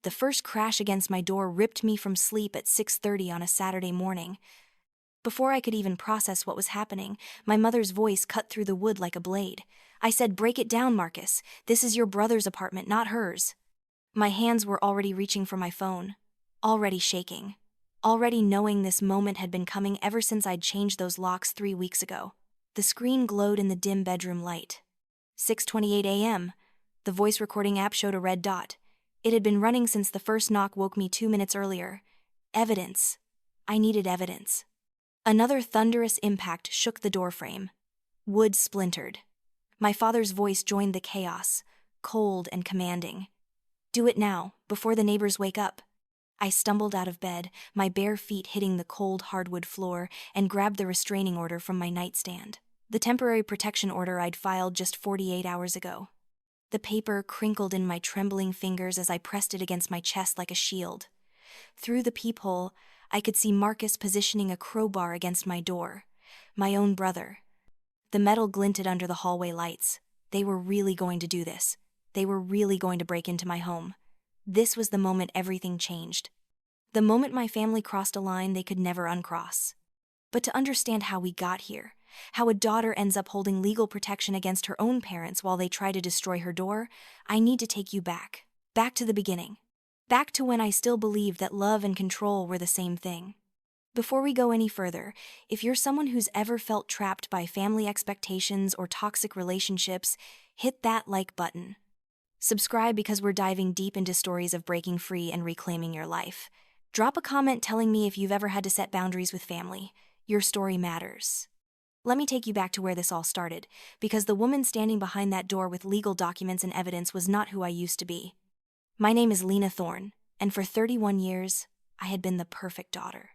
The first crash against my door ripped me from sleep at 6:30 on a Saturday morning. Before I could even process what was happening, my mother's voice cut through the wood like a blade. I said, "Break it down, Marcus. This is your brother's apartment, not hers." My hands were already reaching for my phone, already shaking, already knowing this moment had been coming ever since I'd changed those locks 3 weeks ago. The screen glowed in the dim bedroom light. 6:28 a.m. The voice recording app showed a red dot. It had been running since the first knock woke me 2 minutes earlier. Evidence. I needed evidence. Another thunderous impact shook the doorframe. Wood splintered. My father's voice joined the chaos, cold and commanding. "Do it now, before the neighbors wake up." I stumbled out of bed, my bare feet hitting the cold hardwood floor, and grabbed the restraining order from my nightstand. The temporary protection order I'd filed just 48 hours ago. The paper crinkled in my trembling fingers as I pressed it against my chest like a shield. Through the peephole, I could see Marcus positioning a crowbar against my door. My own brother. The metal glinted under the hallway lights. They were really going to do this. They were really going to break into my home. This was the moment everything changed. The moment my family crossed a line they could never uncross. But to understand how we got here, how a daughter ends up holding legal protection against her own parents while they try to destroy her door, I need to take you back. Back to the beginning. Back to when I still believed that love and control were the same thing. Before we go any further, if you're someone who's ever felt trapped by family expectations or toxic relationships, hit that like button. Subscribe because we're diving deep into stories of breaking free and reclaiming your life. Drop a comment telling me if you've ever had to set boundaries with family. Your story matters. Let me take you back to where this all started, because the woman standing behind that door with legal documents and evidence was not who I used to be. My name is Lena Thorne, and for 31 years, I had been the perfect daughter.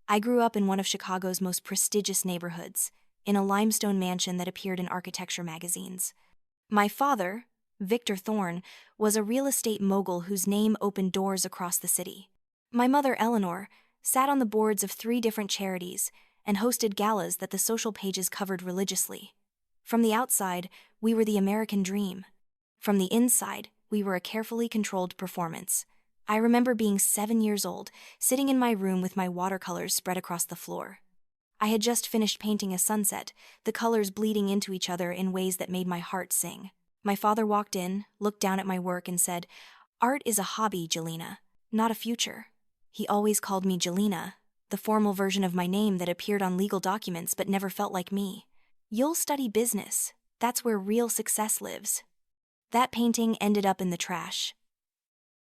I grew up in one of Chicago's most prestigious neighborhoods, in a limestone mansion that appeared in architecture magazines. My father, Victor Thorne, was a real estate mogul whose name opened doors across the city. My mother, Eleanor, sat on the boards of 3 different charities and hosted galas that the social pages covered religiously. From the outside, we were the American dream. From the inside, we were a carefully controlled performance. I remember being 7 years old, sitting in my room with my watercolors spread across the floor. I had just finished painting a sunset, the colors bleeding into each other in ways that made my heart sing. My father walked in, looked down at my work and said, "Art is a hobby, Jelena, not a future." He always called me Jelena, the formal version of my name that appeared on legal documents but never felt like me. "You'll study business. That's where real success lives." That painting ended up in the trash.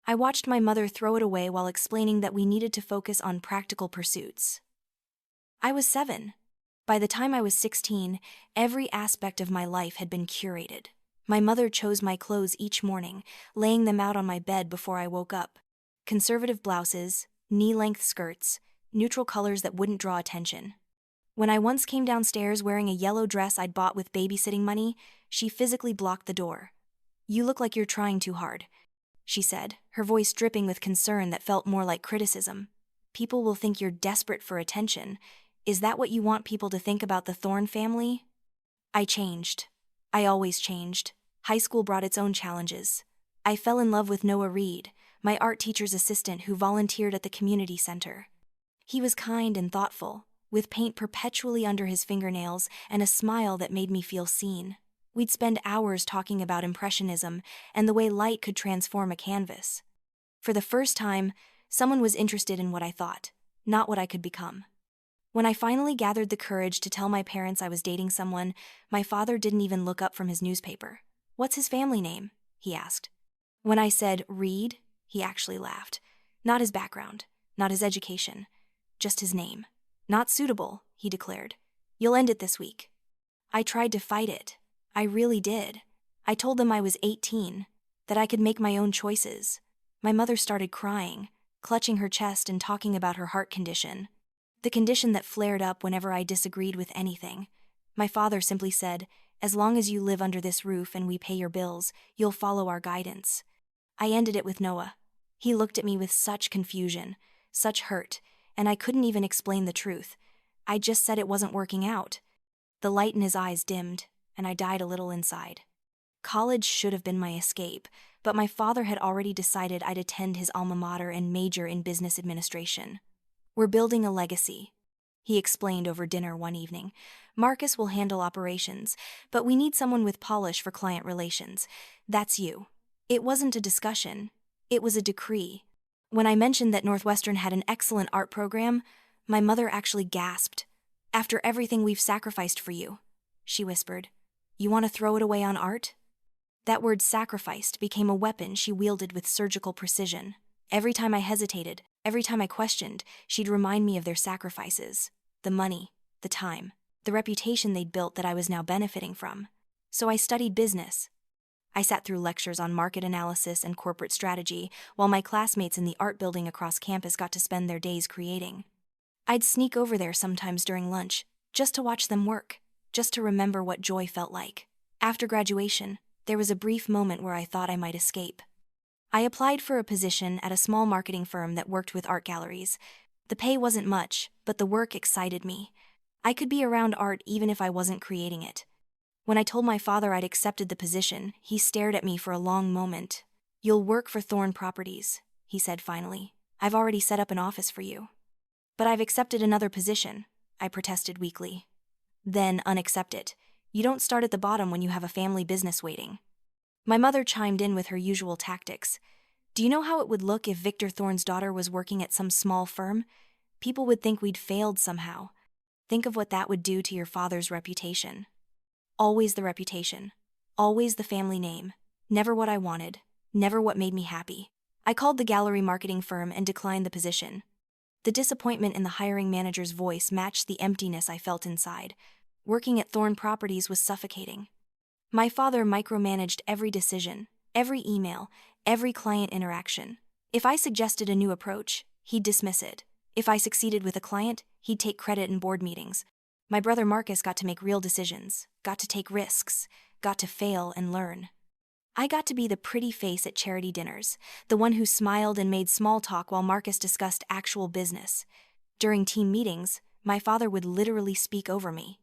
I watched my mother throw it away while explaining that we needed to focus on practical pursuits. I was 7. By the time I was 16, every aspect of my life had been curated. My mother chose my clothes each morning, laying them out on my bed before I woke up. Conservative blouses, knee-length skirts, neutral colors that wouldn't draw attention. When I once came downstairs wearing a yellow dress I'd bought with babysitting money, she physically blocked the door. "You look like you're trying too hard," she said, her voice dripping with concern that felt more like criticism. "People will think you're desperate for attention. Is that what you want people to think about the Thorne family?" I changed. I always changed. High school brought its own challenges. I fell in love with Noah Reed, my art teacher's assistant who volunteered at the community center. He was kind and thoughtful, with paint perpetually under his fingernails and a smile that made me feel seen. We'd spend hours talking about impressionism and the way light could transform a canvas. For the first time, someone was interested in what I thought, not what I could become. When I finally gathered the courage to tell my parents I was dating someone, my father didn't even look up from his newspaper. "What's his family name?" he asked. When I said Reed, he actually laughed. Not his background, not his education, just his name. "Not suitable," he declared. "You'll end it this week." I tried to fight it. I really did. I told them I was 18, that I could make my own choices. My mother started crying, clutching her chest and talking about her heart condition. The condition that flared up whenever I disagreed with anything. My father simply said, "As long as you live under this roof and we pay your bills, you'll follow our guidance." I ended it with Noah. He looked at me with such confusion, such hurt, and I couldn't even explain the truth. I just said it wasn't working out. The light in his eyes dimmed, and I died a little inside. College should have been my escape, but my father had already decided I'd attend his alma mater and major in business administration. "We're building a legacy," he explained over dinner one evening. "Marcus will handle operations, but we need someone with polish for client relations. That's you." It wasn't a discussion. It was a decree. When I mentioned that Northwestern had an excellent art program, my mother actually gasped. "After everything we've sacrificed for you," she whispered, "you want to throw it away on art?" That word sacrificed became a weapon she wielded with surgical precision. Every time I hesitated, every time I questioned, she'd remind me of their sacrifices. The money, the time, the reputation they'd built that I was now benefiting from. So I studied business. I sat through lectures on market analysis and corporate strategy, while my classmates in the art building across campus got to spend their days creating. I'd sneak over there sometimes during lunch, just to watch them work, just to remember what joy felt like. After graduation, there was a brief moment where I thought I might escape. I applied for a position at a small marketing firm that worked with art galleries. The pay wasn't much, but the work excited me. I could be around art even if I wasn't creating it. When I told my father I'd accepted the position, he stared at me for a long moment. "You'll work for Thorne Properties," he said finally. "I've already set up an office for you." "But I've accepted another position," I protested weakly. "Then unaccept it. You don't start at the bottom when you have a family business waiting." My mother chimed in with her usual tactics. "Do you know how it would look if Victor Thorne's daughter was working at some small firm? People would think we'd failed somehow. Think of what that would do to your father's reputation." Always the reputation. Always the family name. Never what I wanted. Never what made me happy. I called the gallery marketing firm and declined the position. The disappointment in the hiring manager's voice matched the emptiness I felt inside. Working at Thorne Properties was suffocating. My father micromanaged every decision, every email, every client interaction. If I suggested a new approach, he'd dismiss it. If I succeeded with a client, he'd take credit in board meetings. My brother Marcus got to make real decisions, got to take risks, got to fail and learn. I got to be the pretty face at charity dinners, the one who smiled and made small talk while Marcus discussed actual business. During team meetings, my father would literally speak over me.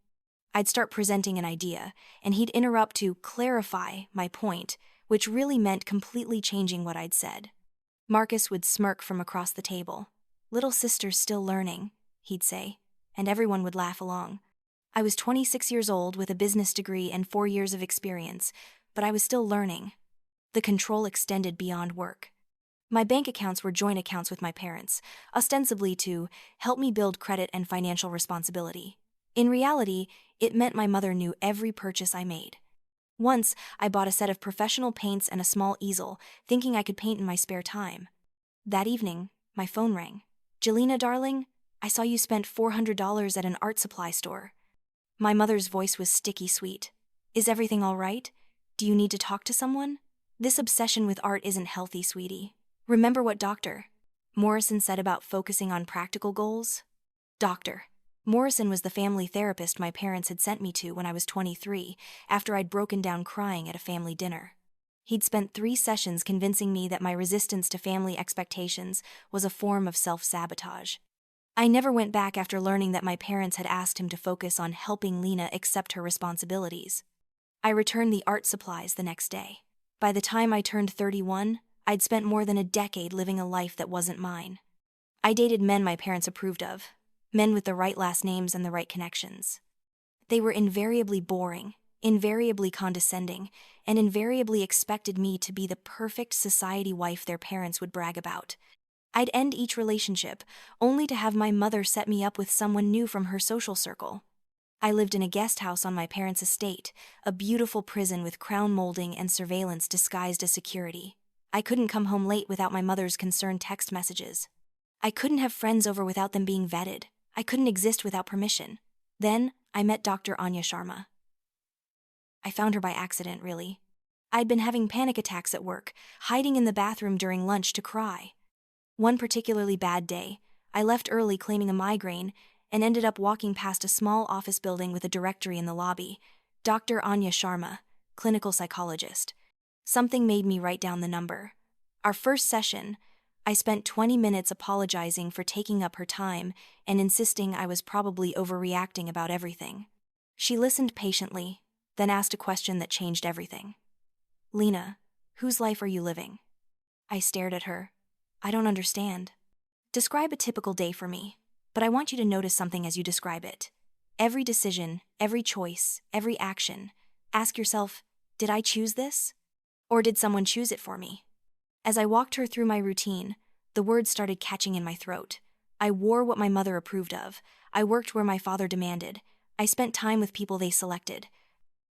I'd start presenting an idea, and he'd interrupt to clarify my point, which really meant completely changing what I'd said. Marcus would smirk from across the table. "Little sister's still learning," he'd say, and everyone would laugh along. I was 26 years old with a business degree and 4 years of experience, but I was still learning. The control extended beyond work. My bank accounts were joint accounts with my parents, ostensibly to help me build credit and financial responsibility. In reality, it meant my mother knew every purchase I made. Once, I bought a set of professional paints and a small easel, thinking I could paint in my spare time. That evening, my phone rang. "Jelena, darling, I saw you spent $400 at an art supply store." My mother's voice was sticky sweet. "Is everything all right? Do you need to talk to someone? This obsession with art isn't healthy, sweetie. Remember what Dr. Morrison said about focusing on practical goals?" Dr. Morrison was the family therapist my parents had sent me to when I was 23, after I'd broken down crying at a family dinner. He'd spent 3 sessions convincing me that my resistance to family expectations was a form of self-sabotage. I never went back after learning that my parents had asked him to focus on helping Lena accept her responsibilities. I returned the art supplies the next day. By the time I turned 31, I'd spent more than a decade living a life that wasn't mine. I dated men my parents approved of, men with the right last names and the right connections. They were invariably boring, invariably condescending, and invariably expected me to be the perfect society wife their parents would brag about. I'd end each relationship, only to have my mother set me up with someone new from her social circle. I lived in a guest house on my parents' estate, a beautiful prison with crown molding and surveillance disguised as security. I couldn't come home late without my mother's concerned text messages. I couldn't have friends over without them being vetted. I couldn't exist without permission. Then, I met Dr. Anya Sharma. I found her by accident, really. I'd been having panic attacks at work, hiding in the bathroom during lunch to cry. One particularly bad day, I left early claiming a migraine and ended up walking past a small office building with a directory in the lobby. Dr. Anya Sharma, clinical psychologist. Something made me write down the number. Our first session, I spent 20 minutes apologizing for taking up her time and insisting I was probably overreacting about everything. She listened patiently, then asked a question that changed everything. "Lena, Whose life are you living? I stared at her. I don't understand. Describe a typical day for me, but I want you to notice something as you describe it. Every decision, every choice, every action. Ask yourself, did I choose this? Or did someone choose it for me? As I walked her through my routine, the words started catching in my throat. I wore what my mother approved of. I worked where my father demanded. I spent time with people they selected.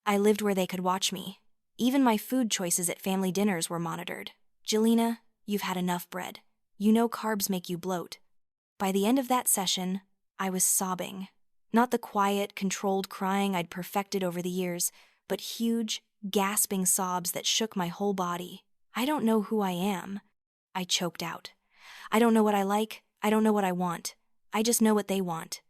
I lived where they could watch me. Even my food choices at family dinners were monitored. Jelena, you've had enough bread. You know carbs make you bloat. By the end of that session, I was sobbing. Not the quiet, controlled crying I'd perfected over the years, but huge, gasping sobs that shook my whole body. I don't know who I am, I choked out. I don't know what I like, I don't know what I want. I just know what they want.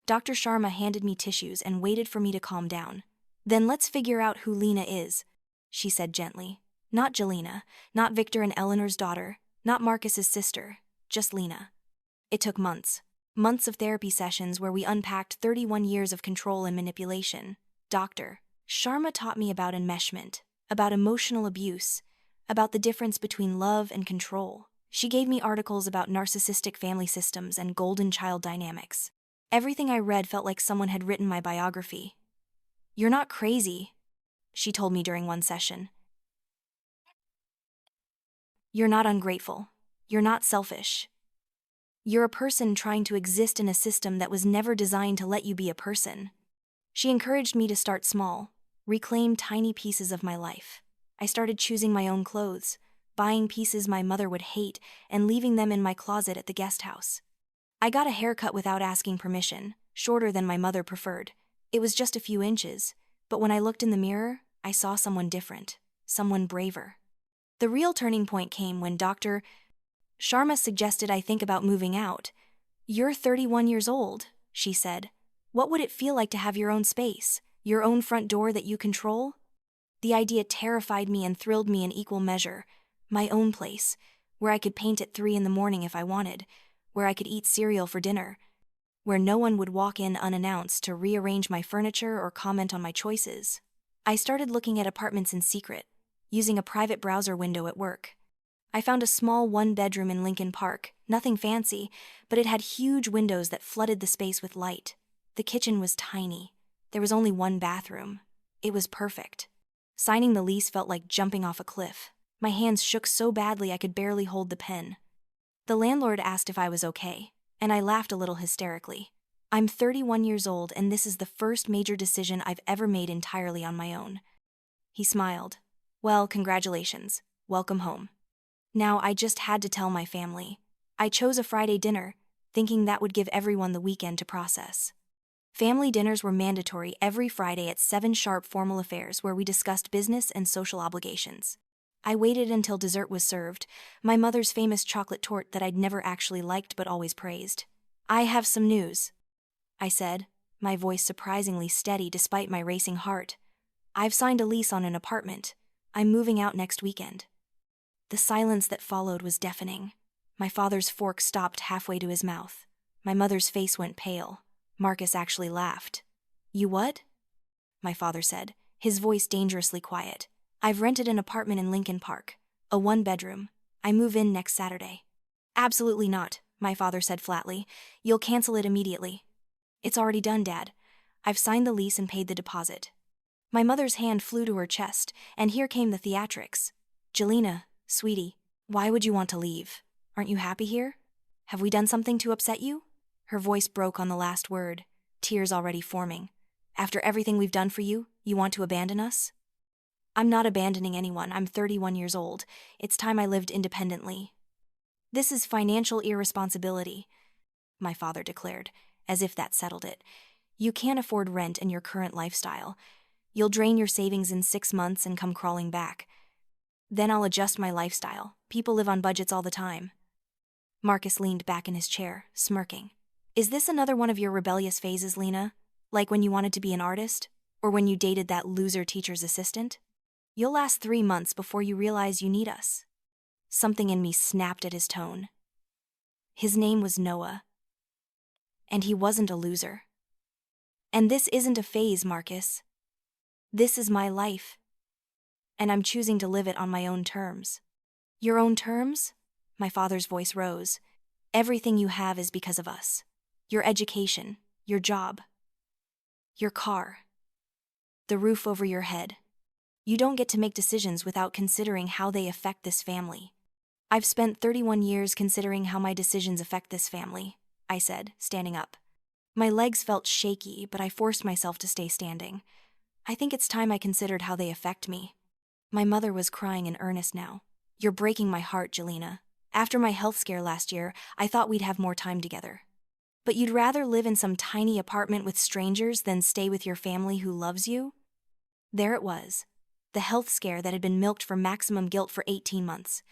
Dr. Sharma handed me tissues and waited for me to calm down. Then let's figure out who Lena is, she said gently. Not Jelena, not Victor and Eleanor's daughter, not Marcus's sister, just Lena. It took months. Months of therapy sessions where we unpacked 31 years of control and manipulation. Dr. Sharma taught me about enmeshment, about emotional abuse, about the difference between love and control. She gave me articles about narcissistic family systems and golden child dynamics. Everything I read felt like someone had written my biography. You're not crazy, she told me during one session. You're not ungrateful. You're not selfish. You're a person trying to exist in a system that was never designed to let you be a person. She encouraged me to start small, reclaim tiny pieces of my life. I started choosing my own clothes, buying pieces my mother would hate, and leaving them in my closet at the guest house. I got a haircut without asking permission, shorter than my mother preferred. It was just a few inches, but when I looked in the mirror, I saw someone different, someone braver. The real turning point came when Dr. Sharma suggested I think about moving out. You're 31 years old, she said. What would it feel like to have your own space, your own front door that you control? The idea terrified me and thrilled me in equal measure. My own place, where I could paint at 3 a.m. if I wanted, where I could eat cereal for dinner, where no one would walk in unannounced to rearrange my furniture or comment on my choices. I started looking at apartments in secret, using a private browser window at work. I found a small one-bedroom in Lincoln Park, nothing fancy, but it had huge windows that flooded the space with light. The kitchen was tiny. There was only one bathroom. It was perfect. Signing the lease felt like jumping off a cliff. My hands shook so badly I could barely hold the pen. The landlord asked if I was okay, and I laughed a little hysterically. I'm 31 years old, and this is the first major decision I've ever made entirely on my own. He smiled. Well, congratulations. Welcome home. Now I just had to tell my family. I chose a Friday dinner, thinking that would give everyone the weekend to process. Family dinners were mandatory every Friday at 7 sharp formal affairs where we discussed business and social obligations. I waited until dessert was served, my mother's famous chocolate torte that I'd never actually liked but always praised. I have some news, I said, my voice surprisingly steady despite my racing heart. I've signed a lease on an apartment. I'm moving out next weekend. The silence that followed was deafening. My father's fork stopped halfway to his mouth. My mother's face went pale. Marcus actually laughed. You what? My father said, his voice dangerously quiet. I've rented an apartment in Lincoln Park, a 1-bedroom. I move in next Saturday. Absolutely not, my father said flatly. You'll cancel it immediately. It's already done, Dad. I've signed the lease and paid the deposit. My mother's hand flew to her chest, and here came the theatrics. Jelena, sweetie, why would you want to leave? Aren't you happy here? Have we done something to upset you? Her voice broke on the last word, tears already forming. After everything we've done for you, you want to abandon us? I'm not abandoning anyone. I'm 31 years old. It's time I lived independently. This is financial irresponsibility, my father declared, as if that settled it. You can't afford rent in your current lifestyle. You'll drain your savings in 6 months and come crawling back. Then I'll adjust my lifestyle. People live on budgets all the time. Marcus leaned back in his chair, smirking. Is this another one of your rebellious phases, Lena? Like when you wanted to be an artist? Or when you dated that loser teacher's assistant? You'll last 3 months before you realize you need us. Something in me snapped at his tone. His name was Noah. And he wasn't a loser. And this isn't a phase, Marcus. This is my life. and I'm choosing to live it on my own terms. Your own terms? My father's voice rose. Everything you have is because of us. Your education, your job, your car, the roof over your head. You don't get to make decisions without considering how they affect this family. I've spent 31 years considering how my decisions affect this family, I said, standing up. My legs felt shaky, but I forced myself to stay standing. I think it's time I considered how they affect me. My mother was crying in earnest now. You're breaking my heart, Jelena. After my health scare last year, I thought we'd have more time together. But you'd rather live in some tiny apartment with strangers than stay with your family who loves you? There it was. The health scare that had been milked for maximum guilt for 18 months.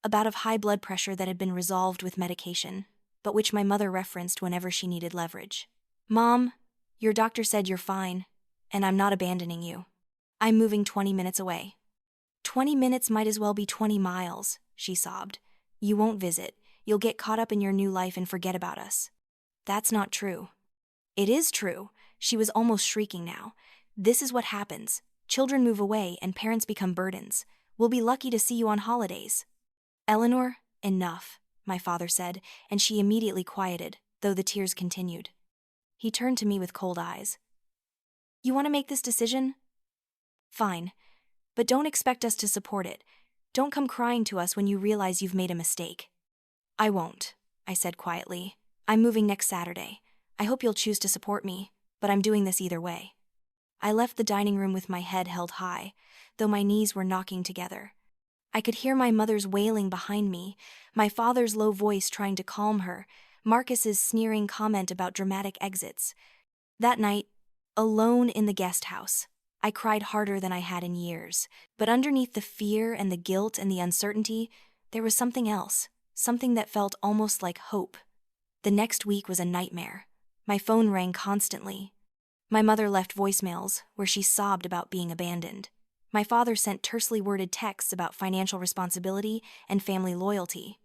A bout of high blood pressure that had been resolved with medication, but which my mother referenced whenever she needed leverage. Mom, your doctor said you're fine, and I'm not abandoning you. I'm moving 20 minutes away. 20 minutes might as well be 20 miles, she sobbed. You won't visit. You'll get caught up in your new life and forget about us. That's not true. It is true. She was almost shrieking now. This is what happens. Children move away and parents become burdens. We'll be lucky to see you on holidays. Eleanor, enough, my father said, and she immediately quieted, though the tears continued. He turned to me with cold eyes. You want to make this decision? Fine. But don't expect us to support it. Don't come crying to us when you realize you've made a mistake. I won't, I said quietly. I'm moving next Saturday. I hope you'll choose to support me, but I'm doing this either way. I left the dining room with my head held high, though my knees were knocking together. I could hear my mother's wailing behind me, my father's low voice trying to calm her, Marcus's sneering comment about dramatic exits. That night, alone in the guest house, I cried harder than I had in years, but underneath the fear and the guilt and the uncertainty, there was something else, something that felt almost like hope. The next week was a nightmare. My phone rang constantly. My mother left voicemails where she sobbed about being abandoned. My father sent tersely worded texts about financial responsibility and family loyalty.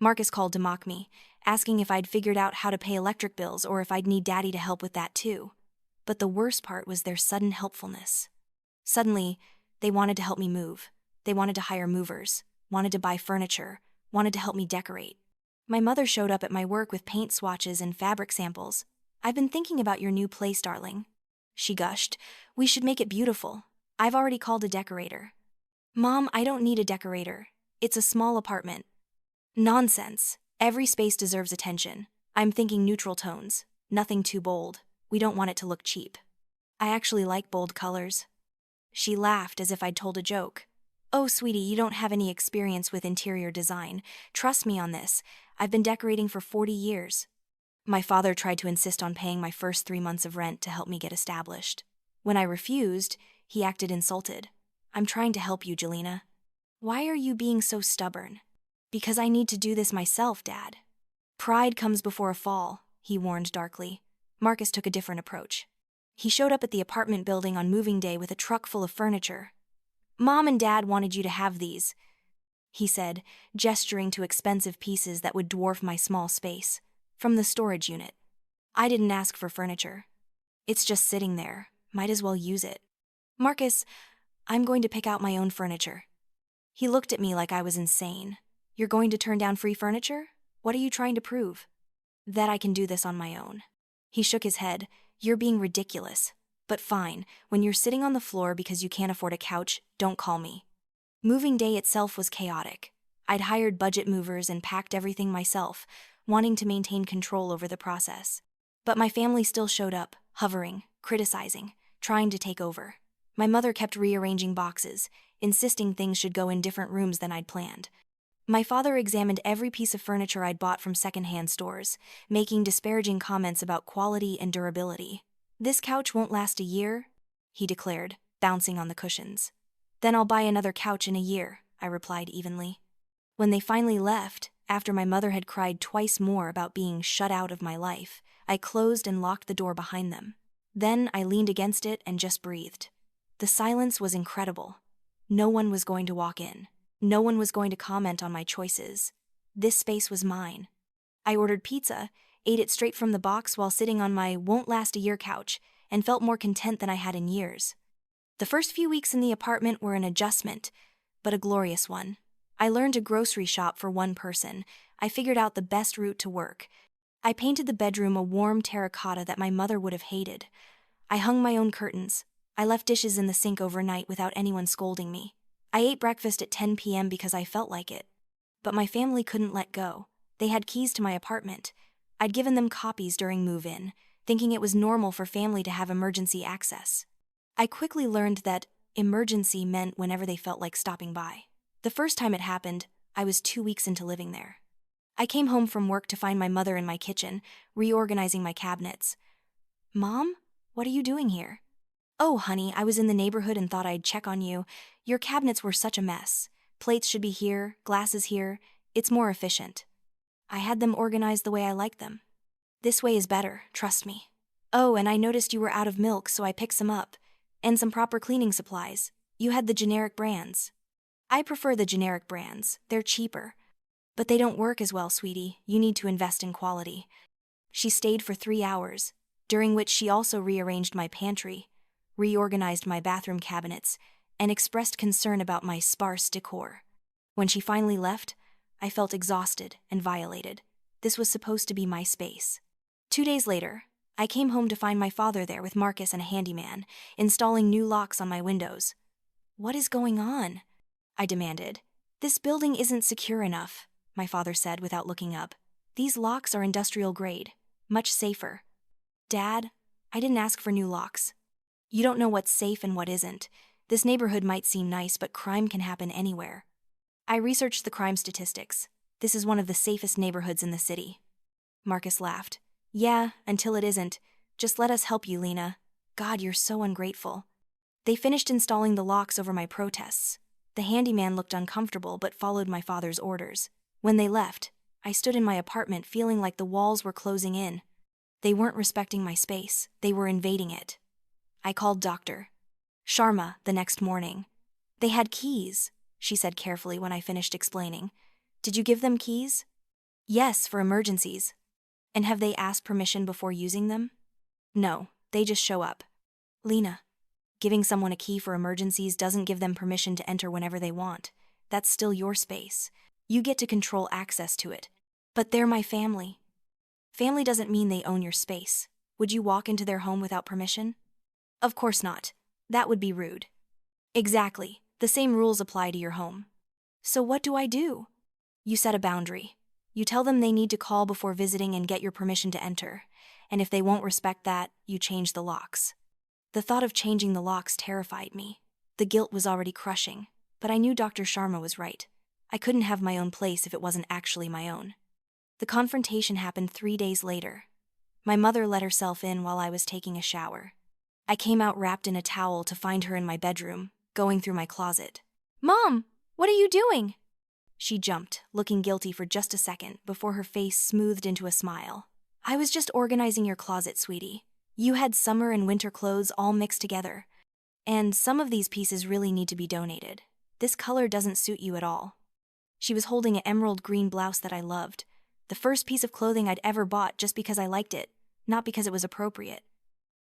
Marcus called to mock me, asking if I'd figured out how to pay electric bills or if I'd need Daddy to help with that too. But the worst part was their sudden helpfulness. Suddenly, they wanted to help me move. They wanted to hire movers, wanted to buy furniture, wanted to help me decorate. My mother showed up at my work with paint swatches and fabric samples. I've been thinking about your new place, darling. She gushed. We should make it beautiful. I've already called a decorator. Mom, I don't need a decorator. It's a small apartment. Nonsense. Every space deserves attention. I'm thinking neutral tones. Nothing too bold. We don't want it to look cheap. I actually like bold colors. She laughed as if I'd told a joke. Oh, sweetie, you don't have any experience with interior design. Trust me on this. I've been decorating for 40 years. My father tried to insist on paying my first 3 months of rent to help me get established. When I refused, he acted insulted. I'm trying to help you, Jelena. Why are you being so stubborn? Because I need to do this myself, Dad. Pride comes before a fall, he warned darkly. Marcus took a different approach. He showed up at the apartment building on moving day with a truck full of furniture. Mom and Dad wanted you to have these, he said, gesturing to expensive pieces that would dwarf my small space, from the storage unit. I didn't ask for furniture. It's just sitting there. Might as well use it. Marcus, I'm going to pick out my own furniture. He looked at me like I was insane. You're going to turn down free furniture? What are you trying to prove? That I can do this on my own. He shook his head. You're being ridiculous. But fine, when you're sitting on the floor because you can't afford a couch, don't call me. Moving day itself was chaotic. I'd hired budget movers and packed everything myself, wanting to maintain control over the process. But my family still showed up, hovering, criticizing, trying to take over. My mother kept rearranging boxes, insisting things should go in different rooms than I'd planned. My father examined every piece of furniture I'd bought from secondhand stores, making disparaging comments about quality and durability. This couch won't last a year, he declared, bouncing on the cushions. Then I'll buy another couch in a year, I replied evenly. When they finally left, after my mother had cried twice more about being shut out of my life, I closed and locked the door behind them. Then I leaned against it and just breathed. The silence was incredible. No one was going to walk in. No one was going to comment on my choices. This space was mine. I ordered pizza, ate it straight from the box while sitting on my won't-last-a-year couch, and felt more content than I had in years. The first few weeks in the apartment were an adjustment, but a glorious one. I learned to grocery shop for one person. I figured out the best route to work. I painted the bedroom a warm terracotta that my mother would have hated. I hung my own curtains. I left dishes in the sink overnight without anyone scolding me. I ate breakfast at 10 p.m. because I felt like it. But my family couldn't let go. They had keys to my apartment. I'd given them copies during move-in, thinking it was normal for family to have emergency access. I quickly learned that emergency meant whenever they felt like stopping by. The first time it happened, I was 2 weeks into living there. I came home from work to find my mother in my kitchen, reorganizing my cabinets. "Mom, what are you doing here?" "Oh, honey, I was in the neighborhood and thought I'd check on you. Your cabinets were such a mess. Plates should be here, glasses here. It's more efficient. I had them organized the way I like them. This way is better, trust me. Oh, and I noticed you were out of milk, so I picked some up. And some proper cleaning supplies. You had the generic brands." "I prefer the generic brands. They're cheaper. But they don't work as well, sweetie. You need to invest in quality." She stayed for 3 hours, during which she also rearranged my pantry, reorganized my bathroom cabinets, and expressed concern about my sparse decor. When she finally left, I felt exhausted and violated. This was supposed to be my space. 2 days later, I came home to find my father there with Marcus and a handyman, installing new locks on my windows. "What is going on?" I demanded. "This building isn't secure enough," my father said without looking up. "These locks are industrial grade, much safer." "Dad, I didn't ask for new locks. You don't know what's safe and what isn't. This neighborhood might seem nice, but crime can happen anywhere." I researched the crime statistics. This is one of the safest neighborhoods in the city. Marcus laughed. "Yeah, until it isn't. Just let us help you, Lena. God, you're so ungrateful." They finished installing the locks over my protests. The handyman looked uncomfortable but followed my father's orders. When they left, I stood in my apartment feeling like the walls were closing in. They weren't respecting my space, they were invading it. I called Dr. Sharma the next morning. "They had keys," she said carefully when I finished explaining. "Did you give them keys?" "Yes, for emergencies." "And have they asked permission before using them?" "No, they just show up." "Lena, giving someone a key for emergencies doesn't give them permission to enter whenever they want. That's still your space. You get to control access to it. But they're my family." "Family doesn't mean they own your space. Would you walk into their home without permission?" "Of course not. That would be rude." "Exactly. The same rules apply to your home." "So what do I do?" "You set a boundary. You tell them they need to call before visiting and get your permission to enter. And if they won't respect that, you change the locks." The thought of changing the locks terrified me. The guilt was already crushing, but I knew Dr. Sharma was right. I couldn't have my own place if it wasn't actually my own. The confrontation happened 3 days later. My mother let herself in while I was taking a shower. I came out wrapped in a towel to find her in my bedroom, going through my closet. "Mom, what are you doing?" She jumped, looking guilty for just a second before her face smoothed into a smile. "I was just organizing your closet, sweetie. You had summer and winter clothes all mixed together. And some of these pieces really need to be donated. This color doesn't suit you at all." She was holding an emerald green blouse that I loved. The first piece of clothing I'd ever bought just because I liked it, not because it was appropriate.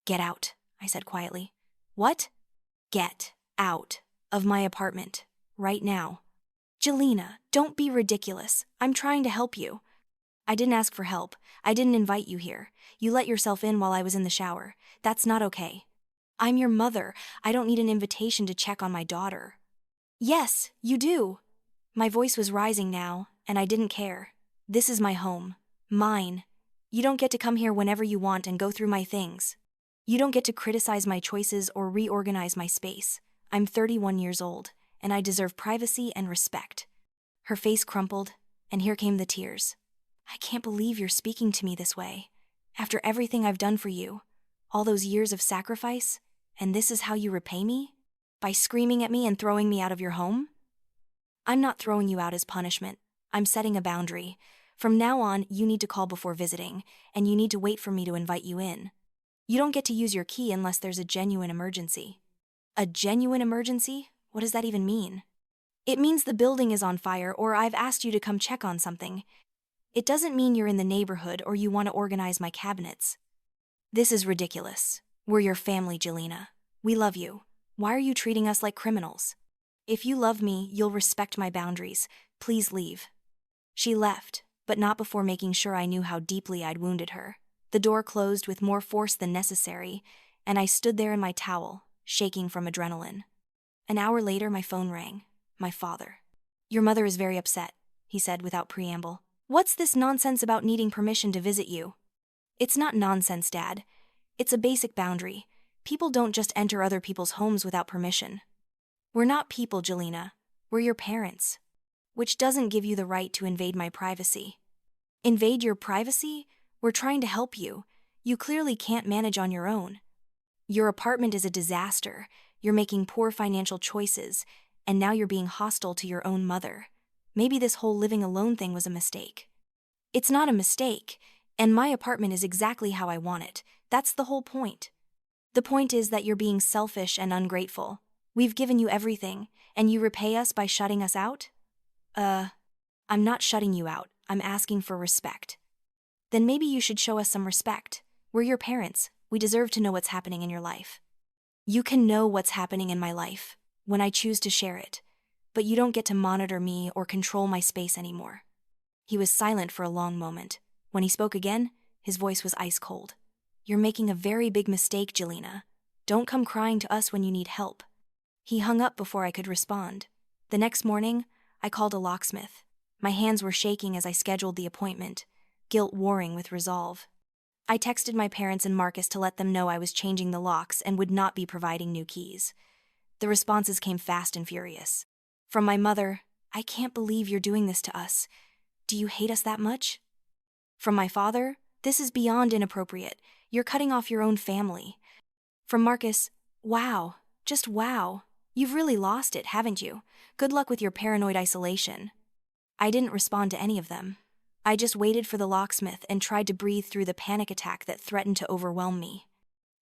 "Get out," I said quietly. "What?" "Get out of my apartment, right now." "Jelena, don't be ridiculous. I'm trying to help you." "I didn't ask for help. I didn't invite you here. You let yourself in while I was in the shower. That's not okay. I'm your mother. I don't need an invitation to check on my daughter." "Yes, you do." My voice was rising now, and I didn't care. "This is my home. Mine. You don't get to come here whenever you want and go through my things. You don't get to criticize my choices or reorganize my space. I'm 31 years old, and I deserve privacy and respect." Her face crumpled, and here came the tears. "I can't believe you're speaking to me this way. After everything I've done for you, all those years of sacrifice, and this is how you repay me? By screaming at me and throwing me out of your home?" "I'm not throwing you out as punishment. I'm setting a boundary. From now on, you need to call before visiting, and you need to wait for me to invite you in. You don't get to use your key unless there's a genuine emergency." "A genuine emergency? What does that even mean?" "It means the building is on fire or I've asked you to come check on something. It doesn't mean you're in the neighborhood or you want to organize my cabinets." "This is ridiculous. We're your family, Jelena. We love you. Why are you treating us like criminals? If you love me, you'll respect my boundaries. Please leave." She left, but not before making sure I knew how deeply I'd wounded her. The door closed with more force than necessary, and I stood there in my towel, shaking from adrenaline. An hour later, my phone rang. My father. "Your mother is very upset," he said without preamble. "What's this nonsense about needing permission to visit you?" "It's not nonsense, Dad. It's a basic boundary. People don't just enter other people's homes without permission." "We're not people, Jelena. We're your parents." "Which doesn't give you the right to invade my privacy." "Invade your privacy? We're trying to help you. You clearly can't manage on your own. Your apartment is a disaster. You're making poor financial choices, and now you're being hostile to your own mother. Maybe this whole living alone thing was a mistake." "It's not a mistake, and my apartment is exactly how I want it. That's the whole point. The point is that you're being selfish and ungrateful. We've given you everything, and you repay us by shutting us out?" I'm not shutting you out. I'm asking for respect." "Then maybe you should show us some respect. We're your parents. We deserve to know what's happening in your life." "You can know what's happening in my life when I choose to share it, but you don't get to monitor me or control my space anymore." He was silent for a long moment. When he spoke again, his voice was ice cold. "You're making a very big mistake, Jelena. Don't come crying to us when you need help." He hung up before I could respond. The next morning, I called a locksmith. My hands were shaking as I scheduled the appointment, guilt warring with resolve. I texted my parents and Marcus to let them know I was changing the locks and would not be providing new keys. The responses came fast and furious. From my mother, "I can't believe you're doing this to us. Do you hate us that much?" From my father, "This is beyond inappropriate. You're cutting off your own family." From Marcus, "Wow, just wow. You've really lost it, haven't you? Good luck with your paranoid isolation." I didn't respond to any of them. I just waited for the locksmith and tried to breathe through the panic attack that threatened to overwhelm me.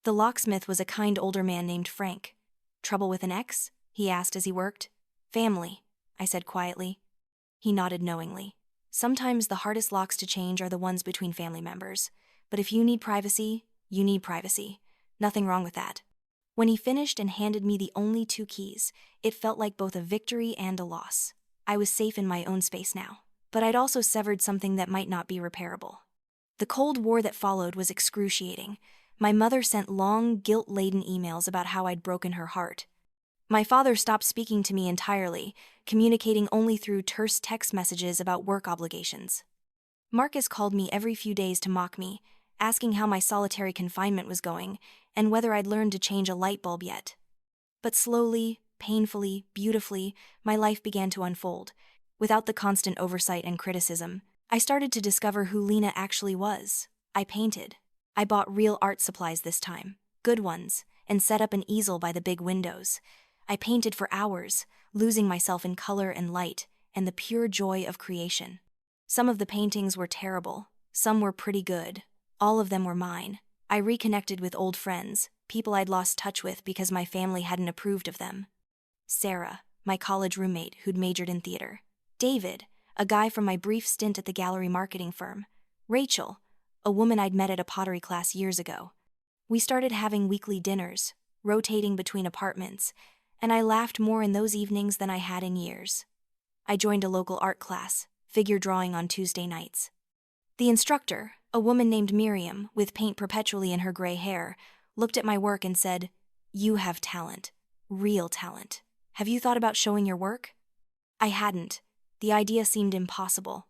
The locksmith was a kind older man named Frank. "Trouble with an ex?" he asked as he worked. "Family," I said quietly. He nodded knowingly. "Sometimes the hardest locks to change are the ones between family members. But if you need privacy, you need privacy. Nothing wrong with that." When he finished and handed me the only 2 keys, it felt like both a victory and a loss. I was safe in my own space now, but I'd also severed something that might not be repairable. The Cold War that followed was excruciating. My mother sent long, guilt-laden emails about how I'd broken her heart. My father stopped speaking to me entirely, communicating only through terse text messages about work obligations. Marcus called me every few days to mock me, asking how my solitary confinement was going and whether I'd learned to change a light bulb yet. But slowly, painfully, beautifully, my life began to unfold. Without the constant oversight and criticism, I started to discover who Lena actually was. I painted. I bought real art supplies this time, good ones, and set up an easel by the big windows. I painted for hours, losing myself in color and light and the pure joy of creation. Some of the paintings were terrible, some were pretty good. All of them were mine. I reconnected with old friends, people I'd lost touch with because my family hadn't approved of them. Sarah, my college roommate who'd majored in theater. David, a guy from my brief stint at the gallery marketing firm. Rachel, a woman I'd met at a pottery class years ago. We started having weekly dinners, rotating between apartments, and I laughed more in those evenings than I had in years. I joined a local art class, figure drawing on Tuesday nights. The instructor, a woman named Miriam, with paint perpetually in her gray hair, looked at my work and said, "You have talent. Real talent. Have you thought about showing your work?" I hadn't. The idea seemed impossible.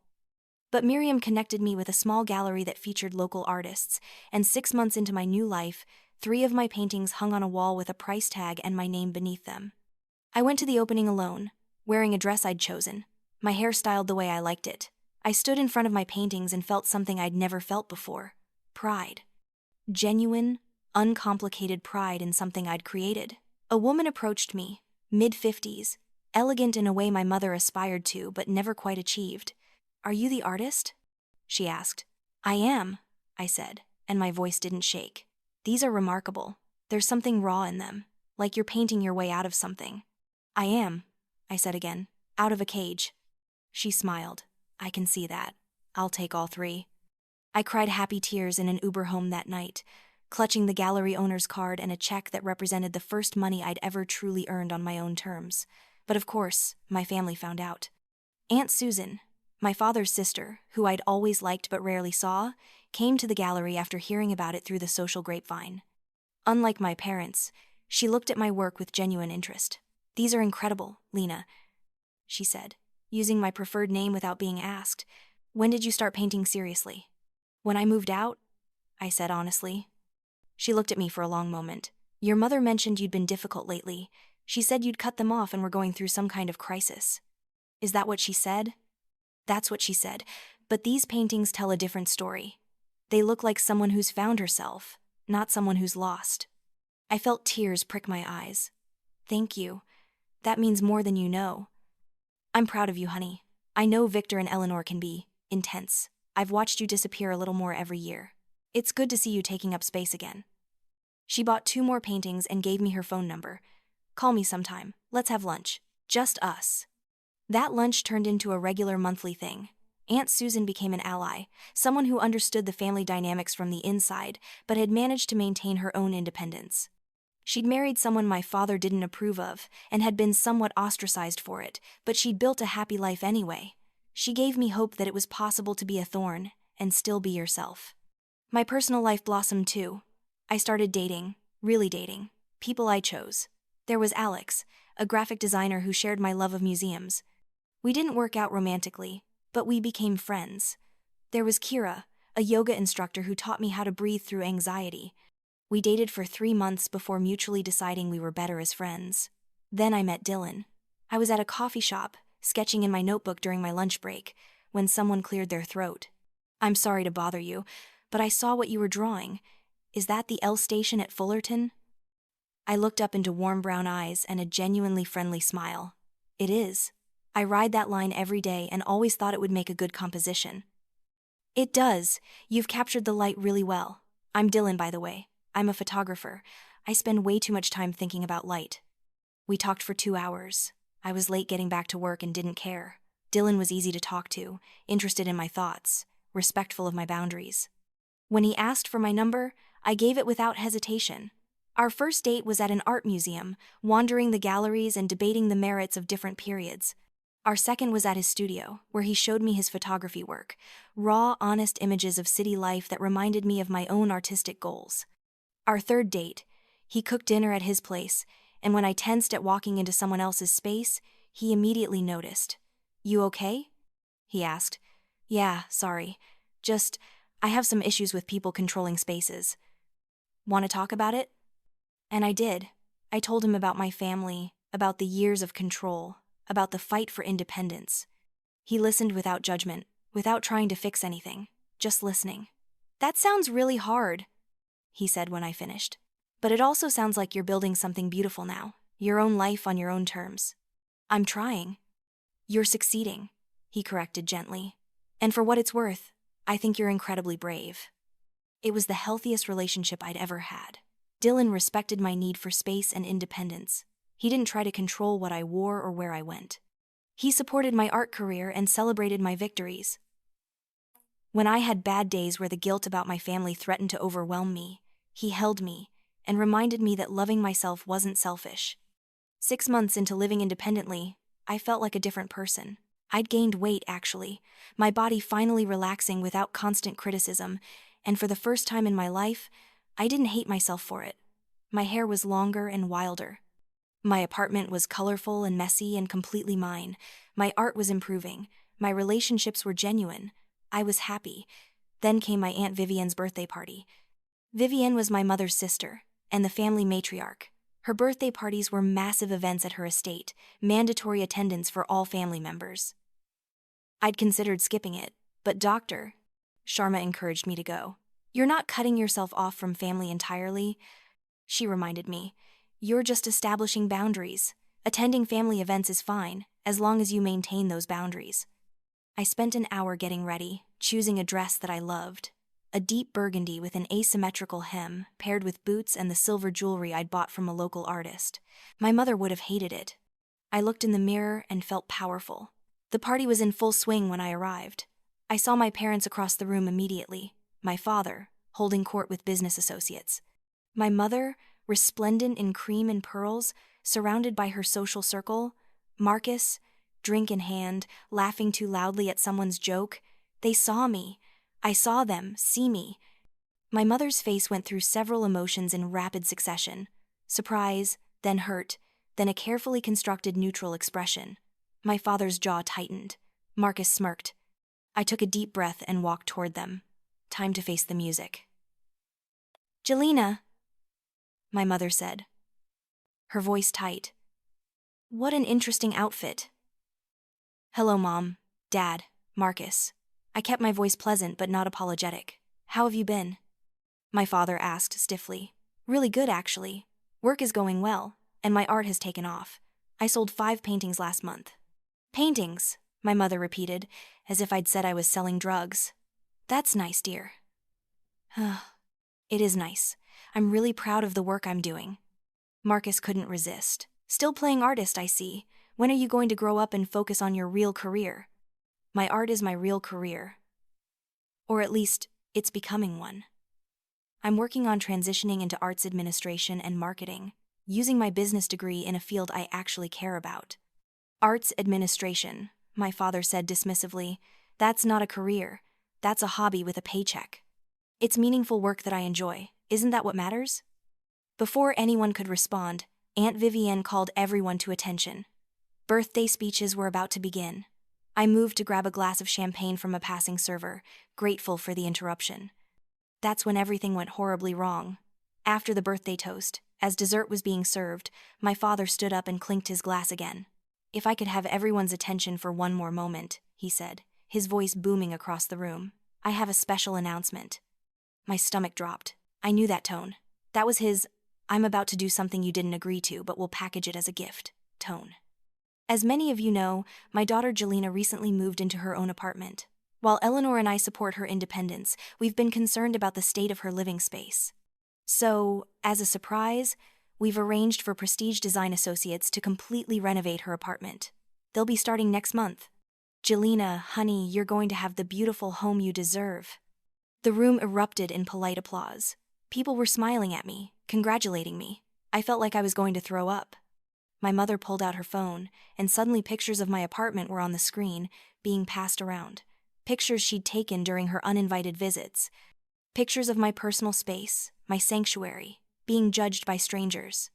But Miriam connected me with a small gallery that featured local artists, and 6 months into my new life, 3 of my paintings hung on a wall with a price tag and my name beneath them. I went to the opening alone, wearing a dress I'd chosen, my hair styled the way I liked it. I stood in front of my paintings and felt something I'd never felt before. Pride. Genuine, uncomplicated pride in something I'd created. A woman approached me, mid-50s, elegant in a way my mother aspired to but never quite achieved. "Are you the artist?" she asked. "I am," I said, and my voice didn't shake. "These are remarkable. There's something raw in them, like you're painting your way out of something." "I am," I said again, "out of a cage." She smiled. "I can see that. I'll take all 3. I cried happy tears in an Uber home that night. clutching the gallery owner's card and a check that represented the first money I'd ever truly earned on my own terms. But of course, my family found out. Aunt Susan, my father's sister, who I'd always liked but rarely saw, came to the gallery after hearing about it through the social grapevine. Unlike my parents, she looked at my work with genuine interest. "These are incredible, Lena," she said, using my preferred name without being asked. "When did you start painting seriously?" "When I moved out," I said honestly. She looked at me for a long moment. "Your mother mentioned you'd been difficult lately. She said you'd cut them off and were going through some kind of crisis." "Is that what she said?" "That's what she said, but these paintings tell a different story. They look like someone who's found herself, not someone who's lost." I felt tears prick my eyes. "Thank you. That means more than you know." "I'm proud of you, honey. I know Victor and Eleanor can be intense. I've watched you disappear a little more every year. It's good to see you taking up space again." She bought 2 more paintings and gave me her phone number. "Call me sometime. Let's have lunch. Just us." That lunch turned into a regular monthly thing. Aunt Susan became an ally, someone who understood the family dynamics from the inside, but had managed to maintain her own independence. She'd married someone my father didn't approve of, and had been somewhat ostracized for it, but she'd built a happy life anyway. She gave me hope that it was possible to be a thorn, and still be yourself. My personal life blossomed too. I started dating, really dating, people I chose. There was Alex, a graphic designer who shared my love of museums. We didn't work out romantically, but we became friends. There was Kira, a yoga instructor who taught me how to breathe through anxiety. We dated for 3 months before mutually deciding we were better as friends. Then I met Dylan. I was at a coffee shop, sketching in my notebook during my lunch break, when someone cleared their throat. "I'm sorry to bother you, but I saw what you were drawing. Is that the L station at Fullerton?" I looked up into warm brown eyes and a genuinely friendly smile. "It is. I ride that line every day and always thought it would make a good composition." "It does. You've captured the light really well. I'm Dylan, by the way. I'm a photographer. I spend way too much time thinking about light." We talked for 2 hours. I was late getting back to work and didn't care. Dylan was easy to talk to, interested in my thoughts, respectful of my boundaries. When he asked for my number, I gave it without hesitation. Our first date was at an art museum, wandering the galleries and debating the merits of different periods. Our second was at his studio, where he showed me his photography work, raw, honest images of city life that reminded me of my own artistic goals. Our third date, he cooked dinner at his place, and when I tensed at walking into someone else's space, he immediately noticed. "You okay?" he asked. "Yeah, sorry. I have some issues with people controlling spaces." "Want to talk about it?" And I did. I told him about my family, about the years of control, about the fight for independence. He listened without judgment, without trying to fix anything, just listening. "That sounds really hard," he said when I finished. "But it also sounds like you're building something beautiful now, your own life on your own terms." "I'm trying." "You're succeeding," he corrected gently. "And for what it's worth, I think you're incredibly brave." It was the healthiest relationship I'd ever had. Dylan respected my need for space and independence. He didn't try to control what I wore or where I went. He supported my art career and celebrated my victories. When I had bad days where the guilt about my family threatened to overwhelm me, he held me and reminded me that loving myself wasn't selfish. 6 months into living independently, I felt like a different person. I'd gained weight, actually, my body finally relaxing without constant criticism, and for the first time in my life, I didn't hate myself for it. My hair was longer and wilder. My apartment was colorful and messy and completely mine. My art was improving. My relationships were genuine. I was happy. Then came my Aunt Vivian's birthday party. Vivian was my mother's sister, and the family matriarch. Her birthday parties were massive events at her estate, mandatory attendance for all family members. I'd considered skipping it, but Dr. Sharma encouraged me to go. "You're not cutting yourself off from family entirely," she reminded me. "You're just establishing boundaries. Attending family events is fine, as long as you maintain those boundaries." I spent an hour getting ready, choosing a dress that I loved. A deep burgundy with an asymmetrical hem, paired with boots and the silver jewelry I'd bought from a local artist. My mother would have hated it. I looked in the mirror and felt powerful. The party was in full swing when I arrived. I saw my parents across the room immediately. My father, holding court with business associates. My mother, resplendent in cream and pearls, surrounded by her social circle, Marcus, drink in hand, laughing too loudly at someone's joke. They saw me. I saw them see me. My mother's face went through several emotions in rapid succession. Surprise, then hurt, then a carefully constructed neutral expression. My father's jaw tightened. Marcus smirked. I took a deep breath and walked toward them. Time to face the music. "Jelena," my mother said, her voice tight. "What an interesting outfit." "Hello, Mom, Dad, Marcus." I kept my voice pleasant but not apologetic. "How have you been?" My father asked stiffly. "Really good, actually. Work is going well, and my art has taken off. I sold 5 paintings last month." "Paintings," my mother repeated, as if I'd said I was selling drugs. "That's nice, dear." "It is nice. I'm really proud of the work I'm doing." Marcus couldn't resist. "Still playing artist, I see. When are you going to grow up and focus on your real career?" "My art is my real career. Or at least, it's becoming one. I'm working on transitioning into arts administration and marketing, using my business degree in a field I actually care about." "Arts administration," my father said dismissively. "That's not a career. That's a hobby with a paycheck. It's meaningful work that I enjoy. Isn't that what matters?" Before anyone could respond, Aunt Vivienne called everyone to attention. Birthday speeches were about to begin. I moved to grab a glass of champagne from a passing server, grateful for the interruption. That's when everything went horribly wrong. After the birthday toast, as dessert was being served, my father stood up and clinked his glass again. "If I could have everyone's attention for one more moment," he said, his voice booming across the room. "I have a special announcement." My stomach dropped. I knew that tone. That was his, "I'm about to do something you didn't agree to but will package it as a gift" tone. As many of you know, my daughter Jelena recently moved into her own apartment. While Eleanor and I support her independence, we've been concerned about the state of her living space. So, as a surprise, we've arranged for Prestige Design Associates to completely renovate her apartment. They'll be starting next month. "Jelena, honey, you're going to have the beautiful home you deserve." The room erupted in polite applause. People were smiling at me, congratulating me. I felt like I was going to throw up. My mother pulled out her phone, and suddenly pictures of my apartment were on the screen, being passed around. Pictures she'd taken during her uninvited visits. Pictures of my personal space, my sanctuary, being judged by strangers.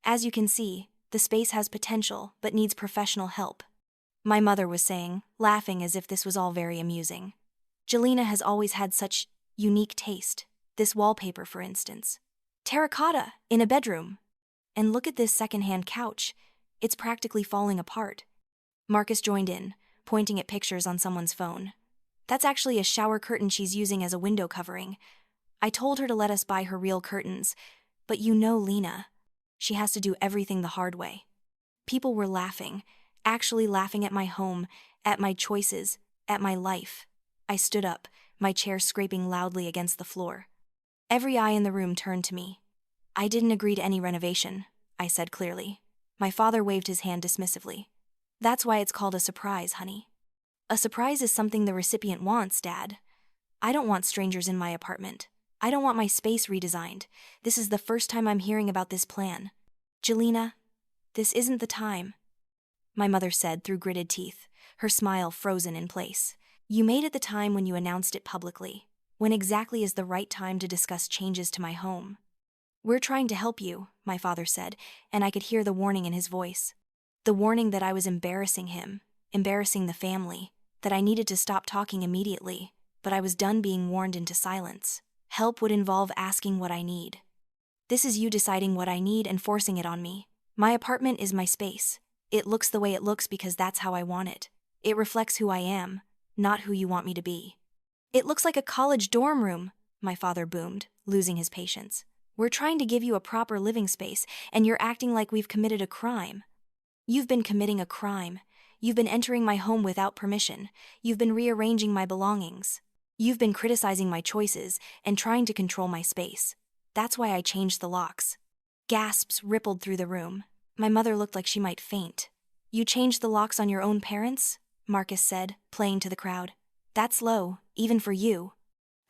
"As you can see, the space has potential but needs professional help," my mother was saying, laughing as if this was all very amusing. "Jelena has always had such unique taste. This wallpaper, for instance. Terracotta, in a bedroom. And look at this secondhand couch. It's practically falling apart." Marcus joined in, pointing at pictures on someone's phone. "That's actually a shower curtain she's using as a window covering. I told her to let us buy her real curtains, but you know Lena. She has to do everything the hard way." People were laughing, actually laughing at my home, at my choices, at my life. I stood up, my chair scraping loudly against the floor. Every eye in the room turned to me. "I didn't agree to any renovation," I said clearly. My father waved his hand dismissively. "That's why it's called a surprise, honey." "A surprise is something the recipient wants, Dad. I don't want strangers in my apartment. I don't want my space redesigned. This is the first time I'm hearing about this plan. Jelena, this isn't the time," my mother said through gritted teeth, her smile frozen in place. "You made it the time when you announced it publicly. When exactly is the right time to discuss changes to my home?" "We're trying to help you," my father said, and I could hear the warning in his voice. The warning that I was embarrassing him, embarrassing the family, that I needed to stop talking immediately, but I was done being warned into silence. Help would involve asking what I need. This is you deciding what I need and forcing it on me. My apartment is my space. It looks the way it looks because that's how I want it. It reflects who I am, not who you want me to be. "It looks like a college dorm room," my father boomed, losing his patience. "We're trying to give you a proper living space, and you're acting like we've committed a crime." "You've been committing a crime. You've been entering my home without permission. You've been rearranging my belongings. You've been criticizing my choices and trying to control my space. That's why I changed the locks." Gasps rippled through the room. My mother looked like she might faint. "You changed the locks on your own parents?" Marcus said, playing to the crowd. "That's low, even for you."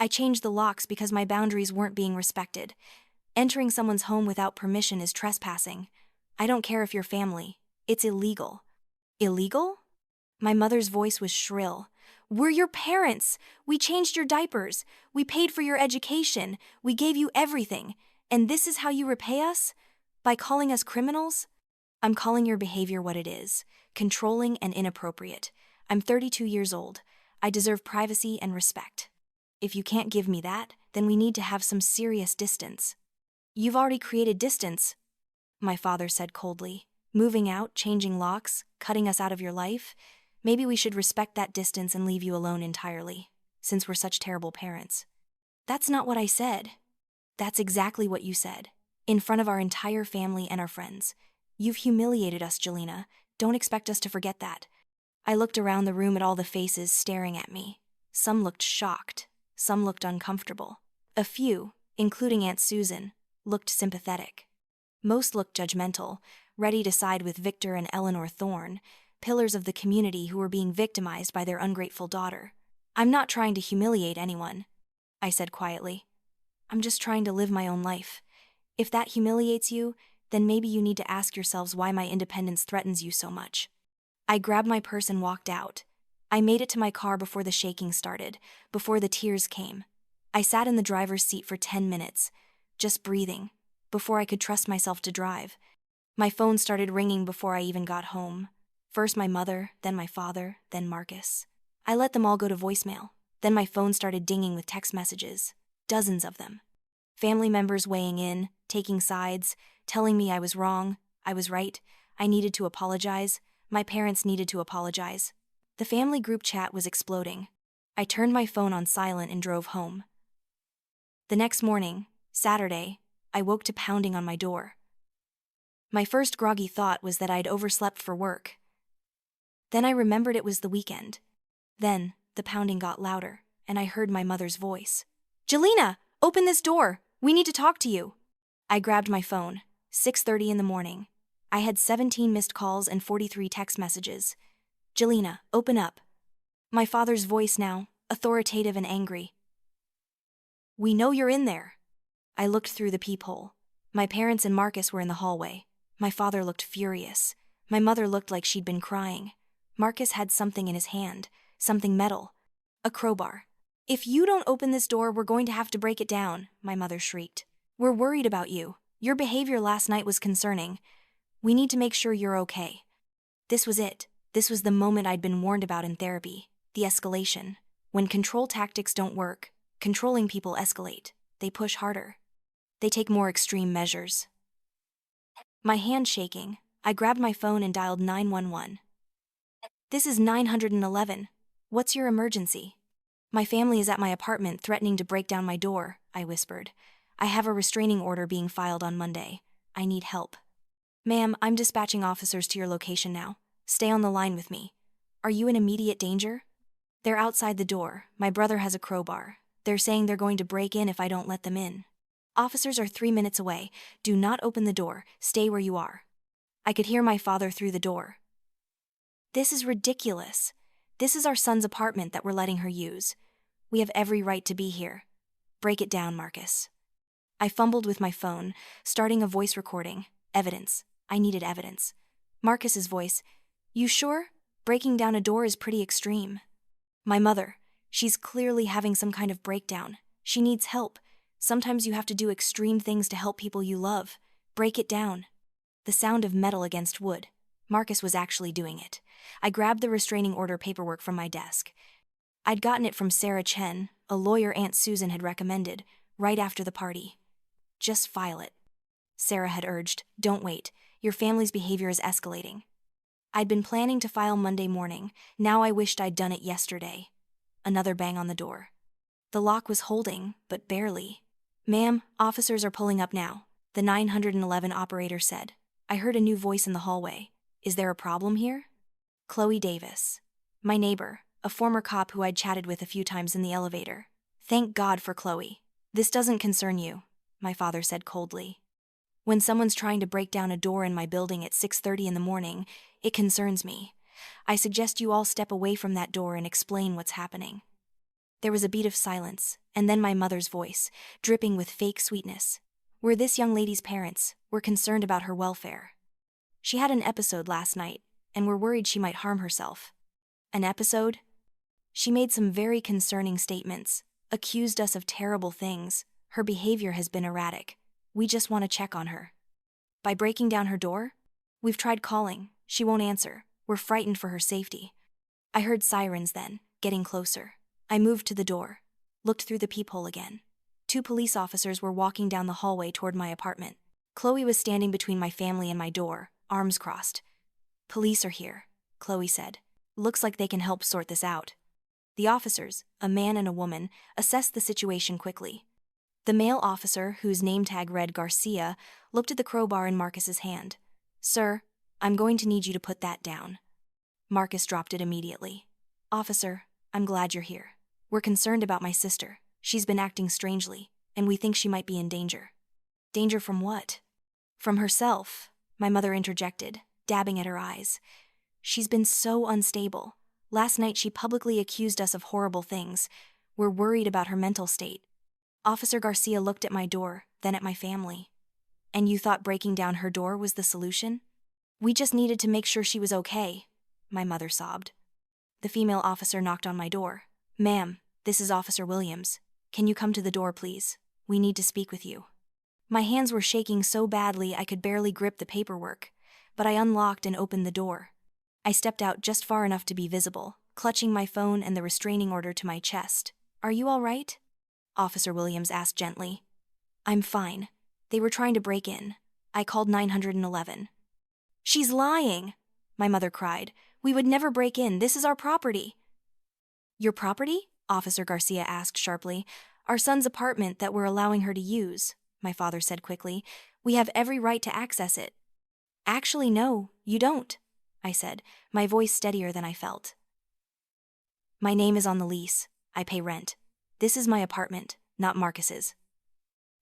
I changed the locks because my boundaries weren't being respected. Entering someone's home without permission is trespassing. I don't care if you're family. It's illegal. Illegal? My mother's voice was shrill. We're your parents. We changed your diapers. We paid for your education. We gave you everything. And this is how you repay us? By calling us criminals? I'm calling your behavior what it is: controlling and inappropriate. I'm 32 years old. I deserve privacy and respect. If you can't give me that, then we need to have some serious distance. You've already created distance, my father said coldly. Moving out, changing locks, cutting us out of your life. Maybe we should respect that distance and leave you alone entirely, since we're such terrible parents. That's not what I said. That's exactly what you said, in front of our entire family and our friends. You've humiliated us, Jelena. Don't expect us to forget that. I looked around the room at all the faces staring at me. Some looked shocked. Some looked uncomfortable. A few, including Aunt Susan, looked sympathetic. Most looked judgmental, ready to side with Victor and Eleanor Thorne, pillars of the community who were being victimized by their ungrateful daughter. I'm not trying to humiliate anyone, I said quietly. I'm just trying to live my own life. If that humiliates you, then maybe you need to ask yourselves why my independence threatens you so much. I grabbed my purse and walked out. I made it to my car before the shaking started, before the tears came. I sat in the driver's seat for 10 minutes, just breathing, before I could trust myself to drive. My phone started ringing before I even got home. First my mother, then my father, then Marcus. I let them all go to voicemail. Then my phone started dinging with text messages, dozens of them. Family members weighing in, taking sides, telling me I was wrong, I was right, I needed to apologize, my parents needed to apologize. The family group chat was exploding. I turned my phone on silent and drove home. The next morning, Saturday, I woke to pounding on my door. My first groggy thought was that I'd overslept for work. Then I remembered it was the weekend. Then, the pounding got louder, and I heard my mother's voice. Jelena, open this door! We need to talk to you! I grabbed my phone. 6:30 in the morning. I had 17 missed calls and 43 text messages. Jelena, open up. My father's voice now, authoritative and angry. We know you're in there. I looked through the peephole. My parents and Marcus were in the hallway. My father looked furious. My mother looked like she'd been crying. Marcus had something in his hand, something metal. A crowbar. If you don't open this door, we're going to have to break it down, my mother shrieked. We're worried about you. Your behavior last night was concerning. We need to make sure you're okay. This was it. This was the moment I'd been warned about in therapy. The escalation. When control tactics don't work, controlling people escalate. They push harder. They take more extreme measures. My hand shaking, I grabbed my phone and dialed 911. This is 911. What's your emergency? My family is at my apartment threatening to break down my door, I whispered. I have a restraining order being filed on Monday. I need help. Ma'am, I'm dispatching officers to your location now. Stay on the line with me. Are you in immediate danger? They're outside the door. My brother has a crowbar. They're saying they're going to break in if I don't let them in. Officers are 3 minutes away. Do not open the door. Stay where you are. I could hear my father through the door. This is ridiculous. This is our son's apartment that we're letting her use. We have every right to be here. Break it down, Marcus. I fumbled with my phone, starting a voice recording. Evidence. I needed evidence. Marcus's voice. You sure? Breaking down a door is pretty extreme. My mother. She's clearly having some kind of breakdown. She needs help. Sometimes you have to do extreme things to help people you love. Break it down. The sound of metal against wood. Marcus was actually doing it. I grabbed the restraining order paperwork from my desk. I'd gotten it from Sarah Chen, a lawyer Aunt Susan had recommended, right after the party. Just file it. Sarah had urged, don't wait. Your family's behavior is escalating. I'd been planning to file Monday morning. Now I wished I'd done it yesterday. Another bang on the door. The lock was holding, but barely. Ma'am, officers are pulling up now, the 911 operator said. I heard a new voice in the hallway. Is there a problem here? Chloe Davis. My neighbor, a former cop who I'd chatted with a few times in the elevator. Thank God for Chloe. This doesn't concern you, my father said coldly. When someone's trying to break down a door in my building at 6:30 in the morning, it concerns me. I suggest you all step away from that door and explain what's happening. There was a beat of silence, and then my mother's voice, dripping with fake sweetness. We're this young lady's parents. We're concerned about her welfare. She had an episode last night, and we're worried she might harm herself. An episode? She made some very concerning statements, accused us of terrible things. Her behavior has been erratic. We just want to check on her. By breaking down her door? We've tried calling. She won't answer. We're frightened for her safety. I heard sirens then, getting closer. I moved to the door, looked through the peephole again. 2 police officers were walking down the hallway toward my apartment. Chloe was standing between my family and my door, arms crossed. Police are here, Chloe said. Looks like they can help sort this out. The officers, a man and a woman, assessed the situation quickly. The male officer, whose name tag read Garcia, looked at the crowbar in Marcus's hand. Sir, I'm going to need you to put that down. Marcus dropped it immediately. Officer, I'm glad you're here. We're concerned about my sister. She's been acting strangely, and we think she might be in danger. Danger from what? From herself, my mother interjected, dabbing at her eyes. She's been so unstable. Last night she publicly accused us of horrible things. We're worried about her mental state. Officer Garcia looked at my door, then at my family. And you thought breaking down her door was the solution? We just needed to make sure she was okay, my mother sobbed. The female officer knocked on my door. Ma'am, this is Officer Williams. Can you come to the door, please? We need to speak with you. My hands were shaking so badly I could barely grip the paperwork, but I unlocked and opened the door. I stepped out just far enough to be visible, clutching my phone and the restraining order to my chest. Are you all right? Officer Williams asked gently. I'm fine. They were trying to break in. I called 911. She's lying, my mother cried. We would never break in. This is our property. Your property? Officer Garcia asked sharply. Our son's apartment that we're allowing her to use, my father said quickly. We have every right to access it. Actually, no, you don't, I said, my voice steadier than I felt. My name is on the lease. I pay rent. This is my apartment, not Marcus's.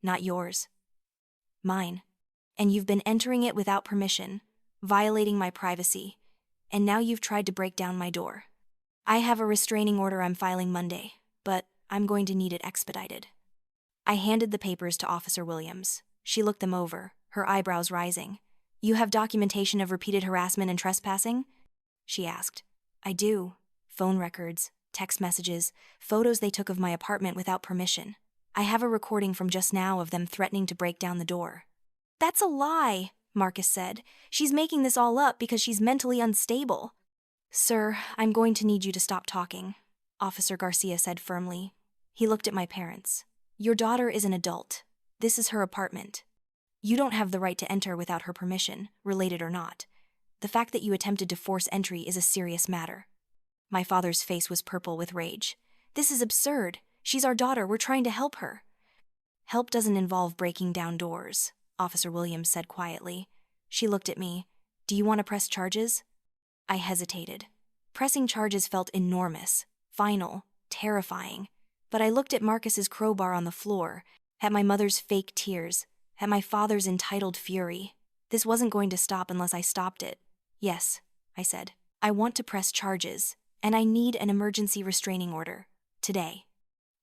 Not yours. Mine. And you've been entering it without permission, violating my privacy, and now you've tried to break down my door. I have a restraining order I'm filing Monday, but I'm going to need it expedited. I handed the papers to Officer Williams. She looked them over, her eyebrows rising. You have documentation of repeated harassment and trespassing? She asked. I do. Phone records, text messages, photos they took of my apartment without permission. I have a recording from just now of them threatening to break down the door. That's a lie, Marcus said. She's making this all up because she's mentally unstable. Sir, I'm going to need you to stop talking, Officer Garcia said firmly. He looked at my parents. Your daughter is an adult. This is her apartment. You don't have the right to enter without her permission, related or not. The fact that you attempted to force entry is a serious matter. My father's face was purple with rage. This is absurd. She's our daughter. We're trying to help her. Help doesn't involve breaking down doors, Officer Williams said quietly. She looked at me. Do you want to press charges? I hesitated. Pressing charges felt enormous, final, terrifying. But I looked at Marcus's crowbar on the floor, at my mother's fake tears, at my father's entitled fury. This wasn't going to stop unless I stopped it. Yes, I said. I want to press charges, and I need an emergency restraining order. Today.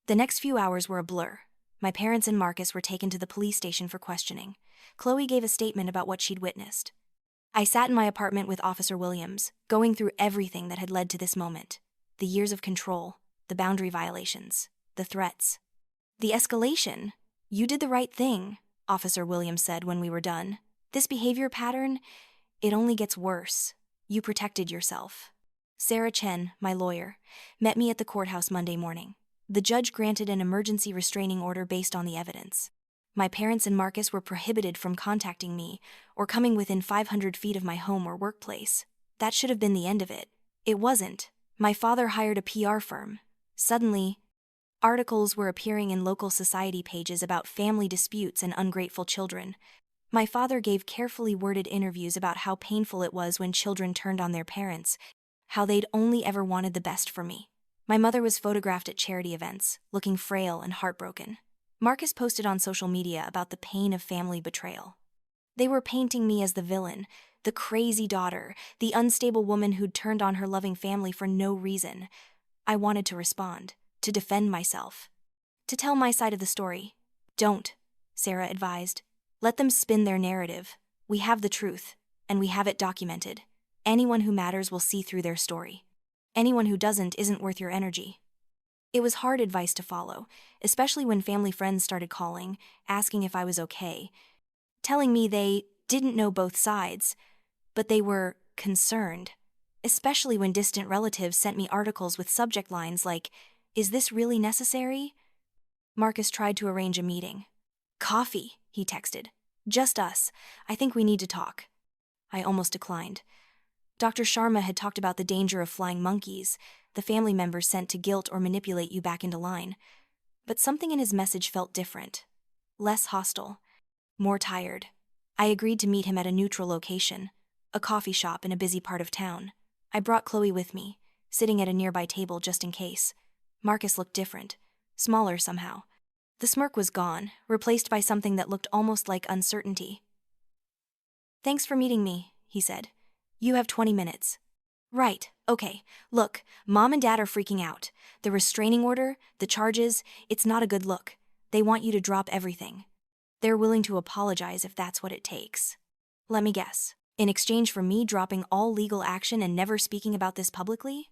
The next few hours were a blur. My parents and Marcus were taken to the police station for questioning. Chloe gave a statement about what she'd witnessed. I sat in my apartment with Officer Williams, going through everything that had led to this moment. The years of control, the boundary violations, the threats. The escalation. You did the right thing, Officer Williams said when we were done. This behavior pattern, it only gets worse. You protected yourself. Sarah Chen, my lawyer, met me at the courthouse Monday morning. The judge granted an emergency restraining order based on the evidence. My parents and Marcus were prohibited from contacting me or coming within 500 feet of my home or workplace. That should have been the end of it. It wasn't. My father hired a PR firm. Suddenly, articles were appearing in local society pages about family disputes and ungrateful children. My father gave carefully worded interviews about how painful it was when children turned on their parents, how they'd only ever wanted the best for me. My mother was photographed at charity events, looking frail and heartbroken. Marcus posted on social media about the pain of family betrayal. They were painting me as the villain, the crazy daughter, the unstable woman who'd turned on her loving family for no reason. I wanted to respond. to defend myself, to tell my side of the story. Don't, Sarah advised. Let them spin their narrative. We have the truth, and we have it documented. Anyone who matters will see through their story. Anyone who doesn't isn't worth your energy. It was hard advice to follow, especially when family friends started calling, asking if I was okay, telling me they didn't know both sides, but they were concerned, especially when distant relatives sent me articles with subject lines like, "Is this really necessary?" Marcus tried to arrange a meeting. "Coffee," he texted. "Just us. I think we need to talk." I almost declined. Dr. Sharma had talked about the danger of flying monkeys, the family members sent to guilt or manipulate you back into line. But something in his message felt different. Less hostile. More tired. I agreed to meet him at a neutral location, a coffee shop in a busy part of town. I brought Chloe with me, sitting at a nearby table just in case. Marcus looked different, smaller somehow. The smirk was gone, replaced by something that looked almost like uncertainty. "Thanks for meeting me," he said. "You have 20 minutes. "Right, okay. Look, Mom and Dad are freaking out. The restraining order, the charges, it's not a good look. They want you to drop everything. They're willing to apologize if that's what it takes. Let me guess. In exchange for me dropping all legal action and never speaking about this publicly?"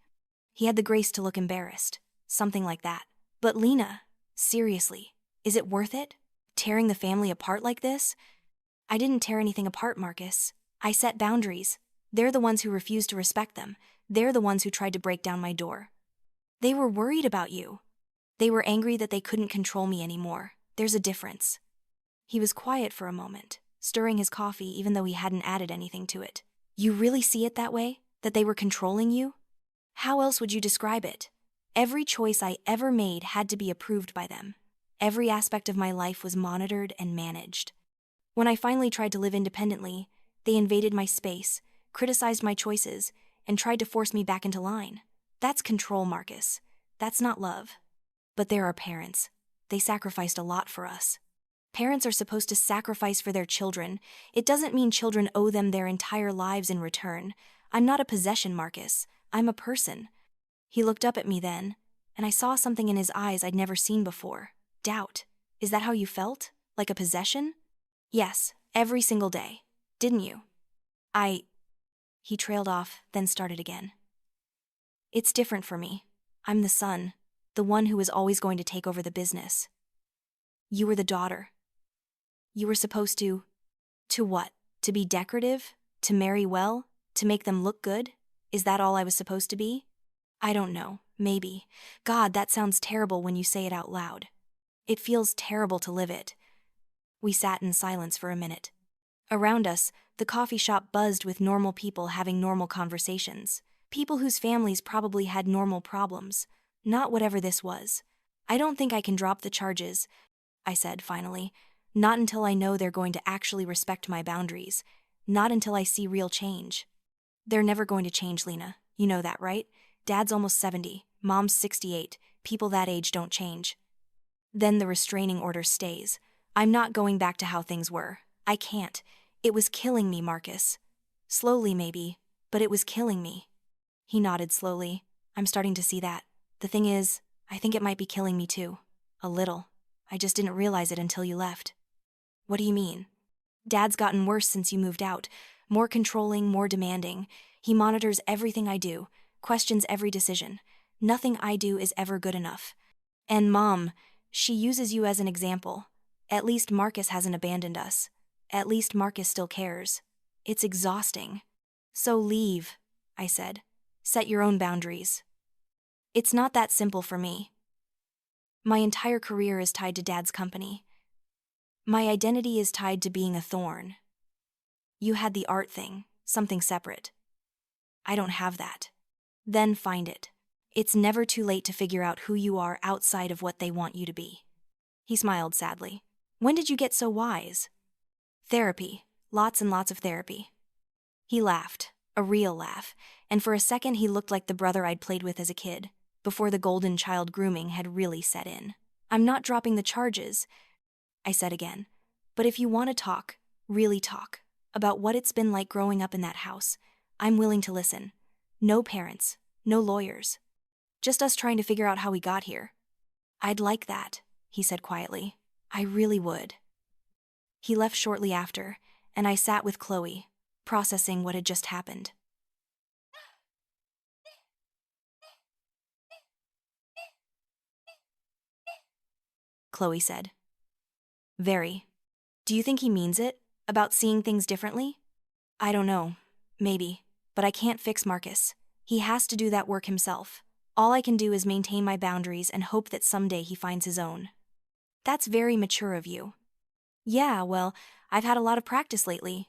He had the grace to look embarrassed. Something like that. "But Lena, seriously, is it worth it? Tearing the family apart like this?" "I didn't tear anything apart, Marcus. I set boundaries. They're the ones who refused to respect them. They're the ones who tried to break down my door. They were worried about you. They were angry that they couldn't control me anymore. There's a difference." He was quiet for a moment, stirring his coffee even though he hadn't added anything to it. "You really see it that way? That they were controlling you?" "How else would you describe it? Every choice I ever made had to be approved by them. Every aspect of my life was monitored and managed. When I finally tried to live independently, they invaded my space, criticized my choices, and tried to force me back into line. That's control, Marcus. That's not love. But there are parents. They sacrificed a lot for us. Parents are supposed to sacrifice for their children. It doesn't mean children owe them their entire lives in return. I'm not a possession, Marcus. I'm a person." He looked up at me then, and I saw something in his eyes I'd never seen before. Doubt. "Is that how you felt? Like a possession?" "Yes, every single day. Didn't you?" He trailed off, then started again. "It's different for me. I'm the son, the one who was always going to take over the business. You were the daughter. You were supposed to what? To be decorative? To marry well? To make them look good? Is that all I was supposed to be? I don't know, maybe. God, that sounds terrible when you say it out loud. It feels terrible to live it." We sat in silence for a minute. Around us, the coffee shop buzzed with normal people having normal conversations. People whose families probably had normal problems, not whatever this was. "I don't think I can drop the charges," I said finally. "Not until I know they're going to actually respect my boundaries. Not until I see real change." "They're never going to change, Lena. You know that, right? Dad's almost 70, Mom's 68. People that age don't change." "Then the restraining order stays. I'm not going back to how things were. I can't. It was killing me, Marcus. Slowly maybe, but it was killing me." He nodded slowly. "I'm starting to see that. The thing is, I think it might be killing me too. A little. I just didn't realize it until you left." "What do you mean?" "Dad's gotten worse since you moved out. More controlling, more demanding. He monitors everything I do, questions every decision. Nothing I do is ever good enough. And Mom, she uses you as an example. At least Marcus hasn't abandoned us. At least Marcus still cares. It's exhausting." "So leave," I said. "Set your own boundaries." "It's not that simple for me. My entire career is tied to Dad's company. My identity is tied to being a thorn. You had the art thing, something separate. I don't have that. Then find it. It's never too late to figure out who you are outside of what they want you to be." He smiled sadly. "When did you get so wise?" "Therapy. Lots and lots of therapy." He laughed, a real laugh, and for a second he looked like the brother I'd played with as a kid, before the golden child grooming had really set in. "I'm not dropping the charges," I said again. "But if you want to talk, really talk, about what it's been like growing up in that house, I'm willing to listen. No parents, no lawyers. Just us trying to figure out how we got here. I'd like that, he said quietly. I really would. He left shortly after, and I sat with Chloe, processing what had just happened. Chloe said. Very. Do you think he means it? About seeing things differently? I don't know. Maybe. But I can't fix Marcus. He has to do that work himself. All I can do is maintain my boundaries and hope that someday he finds his own. That's very mature of you. Yeah, well, I've had a lot of practice lately.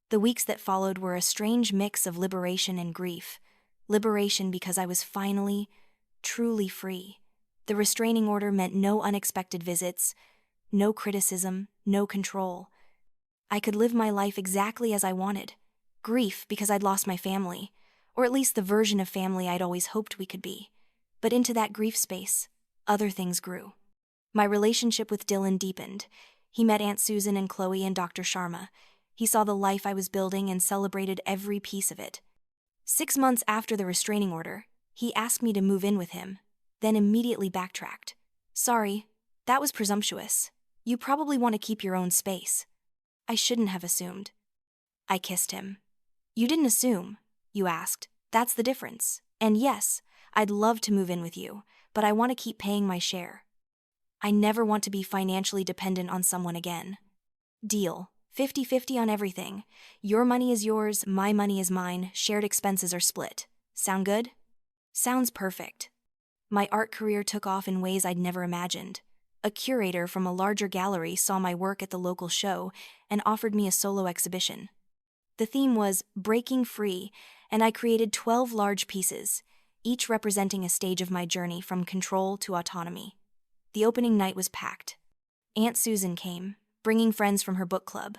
The weeks that followed were a strange mix of liberation and grief. Liberation because I was finally, truly free. The restraining order meant no unexpected visits, no criticism, no control. I could live my life exactly as I wanted. Grief because I'd lost my family, or at least the version of family I'd always hoped we could be. But into that grief space, other things grew. My relationship with Dylan deepened. He met Aunt Susan and Chloe and Dr. Sharma. He saw the life I was building and celebrated every piece of it. 6 months after the restraining order, he asked me to move in with him, then immediately backtracked. Sorry, that was presumptuous. You probably want to keep your own space. I shouldn't have assumed. I kissed him. You didn't assume, you asked. That's the difference. And yes, I'd love to move in with you, but I want to keep paying my share. I never want to be financially dependent on someone again. Deal. 50-50 on everything. Your money is yours, my money is mine, shared expenses are split. Sound good? Sounds perfect. My art career took off in ways I'd never imagined. A curator from a larger gallery saw my work at the local show and offered me a solo exhibition. The theme was Breaking Free, and I created 12 large pieces, each representing a stage of my journey from control to autonomy. The opening night was packed. Aunt Susan came, bringing friends from her book club.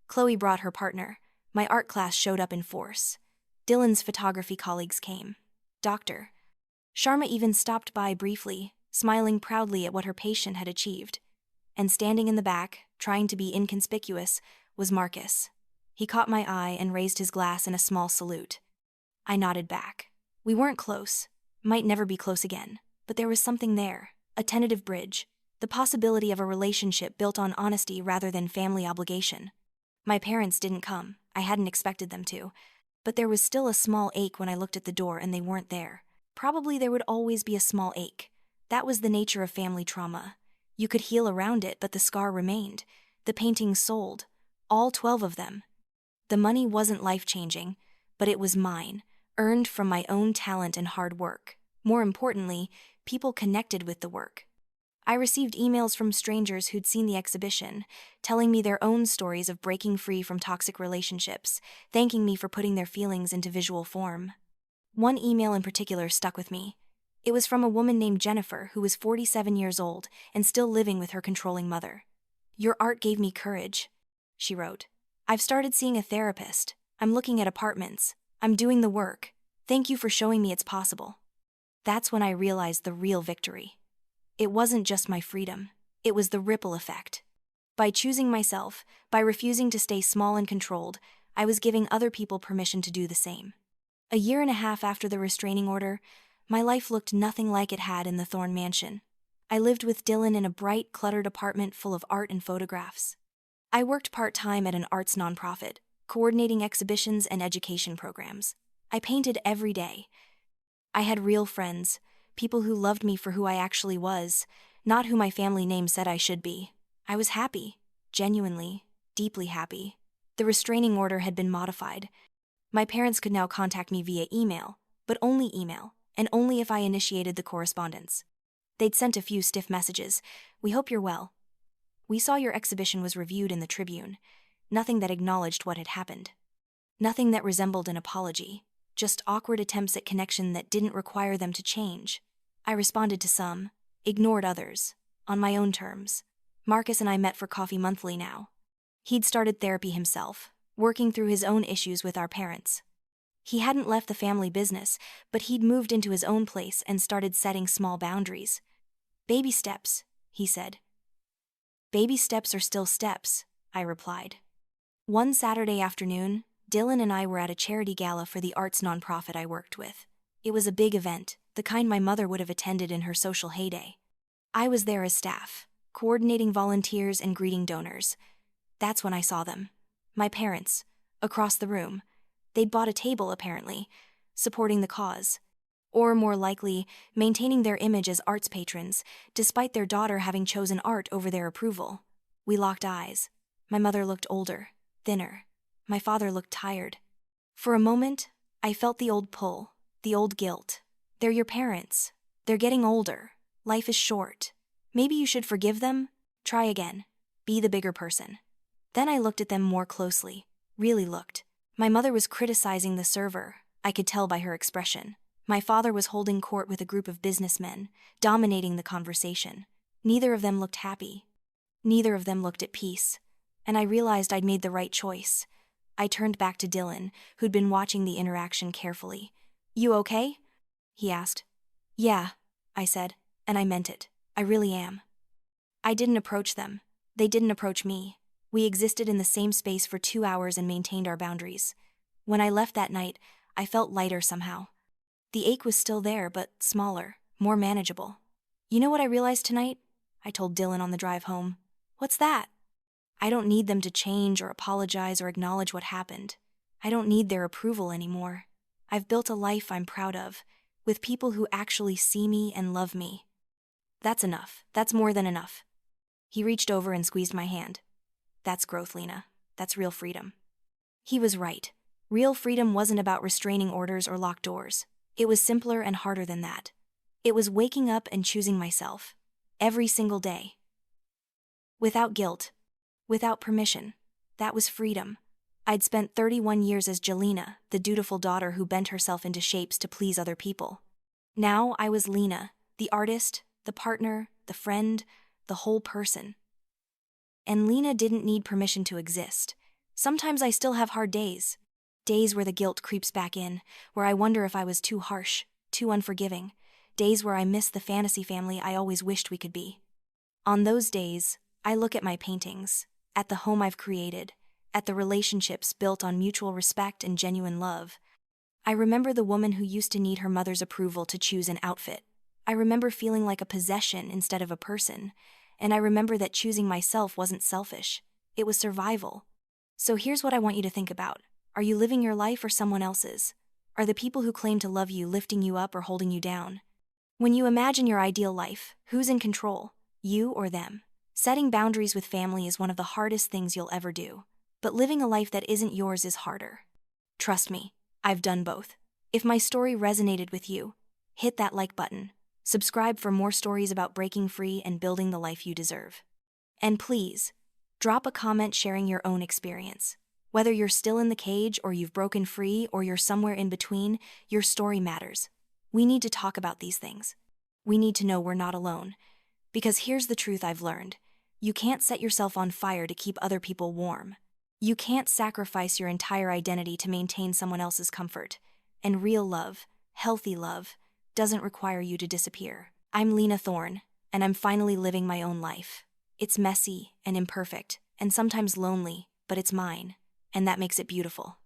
Chloe brought her partner. My art class showed up in force. Dylan's photography colleagues came. Dr. Sharma even stopped by briefly, smiling proudly at what her patient had achieved. And standing in the back, trying to be inconspicuous, was Marcus. He caught my eye and raised his glass in a small salute. I nodded back. We weren't close, might never be close again, but there was something there, a tentative bridge, the possibility of a relationship built on honesty rather than family obligation. My parents didn't come, I hadn't expected them to, but there was still a small ache when I looked at the door and they weren't there. Probably there would always be a small ache. That was the nature of family trauma. You could heal around it, but the scar remained. The paintings sold, all 12 of them. The money wasn't life-changing, but it was mine, earned from my own talent and hard work. More importantly, people connected with the work. I received emails from strangers who'd seen the exhibition, telling me their own stories of breaking free from toxic relationships, thanking me for putting their feelings into visual form. One email in particular stuck with me. It was from a woman named Jennifer who was 47 years old and still living with her controlling mother. Your art gave me courage, she wrote. I've started seeing a therapist. I'm looking at apartments. I'm doing the work. Thank you for showing me it's possible. That's when I realized the real victory. It wasn't just my freedom. It was the ripple effect. By choosing myself, by refusing to stay small and controlled, I was giving other people permission to do the same. A year and a half after the restraining order, my life looked nothing like it had in the Thorne mansion. I lived with Dylan in a bright, cluttered apartment full of art and photographs. I worked part-time at an arts nonprofit, coordinating exhibitions and education programs. I painted every day. I had real friends, people who loved me for who I actually was, not who my family name said I should be. I was happy, genuinely, deeply happy. The restraining order had been modified. My parents could now contact me via email, but only email, and only if I initiated the correspondence. They'd sent a few stiff messages. We hope you're well. We saw your exhibition was reviewed in the Tribune. Nothing that acknowledged what had happened. Nothing that resembled an apology. Just awkward attempts at connection that didn't require them to change. I responded to some, ignored others, on my own terms. Marcus and I met for coffee monthly now. He'd started therapy himself, working through his own issues with our parents. He hadn't left the family business, but he'd moved into his own place and started setting small boundaries. Baby steps, he said. Baby steps are still steps, I replied. One Saturday afternoon, Dylan and I were at a charity gala for the arts nonprofit I worked with. It was a big event, the kind my mother would have attended in her social heyday. I was there as staff, coordinating volunteers and greeting donors. That's when I saw them. My parents, across the room. They'd bought a table, apparently, supporting the cause. Or, more likely, maintaining their image as arts patrons, despite their daughter having chosen art over their approval. We locked eyes. My mother looked older, thinner. My father looked tired. For a moment, I felt the old pull, the old guilt. They're your parents. They're getting older. Life is short. Maybe you should forgive them? Try again. Be the bigger person. Then I looked at them more closely. Really looked. My mother was criticizing the server. I could tell by her expression. My father was holding court with a group of businessmen, dominating the conversation. Neither of them looked happy. Neither of them looked at peace. And I realized I'd made the right choice. I turned back to Dylan, who'd been watching the interaction carefully. "You okay?" he asked. "Yeah," I said, and I meant it. I really am. I didn't approach them. They didn't approach me. We existed in the same space for 2 hours and maintained our boundaries. When I left that night, I felt lighter somehow. The ache was still there, but smaller, more manageable. "You know what I realized tonight?" I told Dylan on the drive home. "What's that?" I don't need them to change or apologize or acknowledge what happened. I don't need their approval anymore. I've built a life I'm proud of, with people who actually see me and love me. That's enough. That's more than enough. He reached over and squeezed my hand. "That's growth, Lena. That's real freedom." He was right. Real freedom wasn't about restraining orders or locked doors. It was simpler and harder than that. It was waking up and choosing myself. Every single day. Without guilt. Without permission. That was freedom. I'd spent 31 years as Jelena, the dutiful daughter who bent herself into shapes to please other people. Now I was Lena, the artist, the partner, the friend, the whole person. And Lena didn't need permission to exist. Sometimes I still have hard days. Days where the guilt creeps back in, where I wonder if I was too harsh, too unforgiving. Days where I miss the fantasy family I always wished we could be. On those days, I look at my paintings, at the home I've created, at the relationships built on mutual respect and genuine love. I remember the woman who used to need her mother's approval to choose an outfit. I remember feeling like a possession instead of a person, and I remember that choosing myself wasn't selfish. It was survival. So here's what I want you to think about. Are you living your life or someone else's? Are the people who claim to love you lifting you up or holding you down? When you imagine your ideal life, who's in control? You or them? Setting boundaries with family is one of the hardest things you'll ever do. But living a life that isn't yours is harder. Trust me, I've done both. If my story resonated with you, hit that like button. Subscribe for more stories about breaking free and building the life you deserve. And please, drop a comment sharing your own experience. Whether you're still in the cage or you've broken free or you're somewhere in between, your story matters. We need to talk about these things. We need to know we're not alone. Because here's the truth I've learned. You can't set yourself on fire to keep other people warm. You can't sacrifice your entire identity to maintain someone else's comfort. And real love, healthy love, doesn't require you to disappear. I'm Lena Thorne, and I'm finally living my own life. It's messy and imperfect, and sometimes lonely, but it's mine, and that makes it beautiful.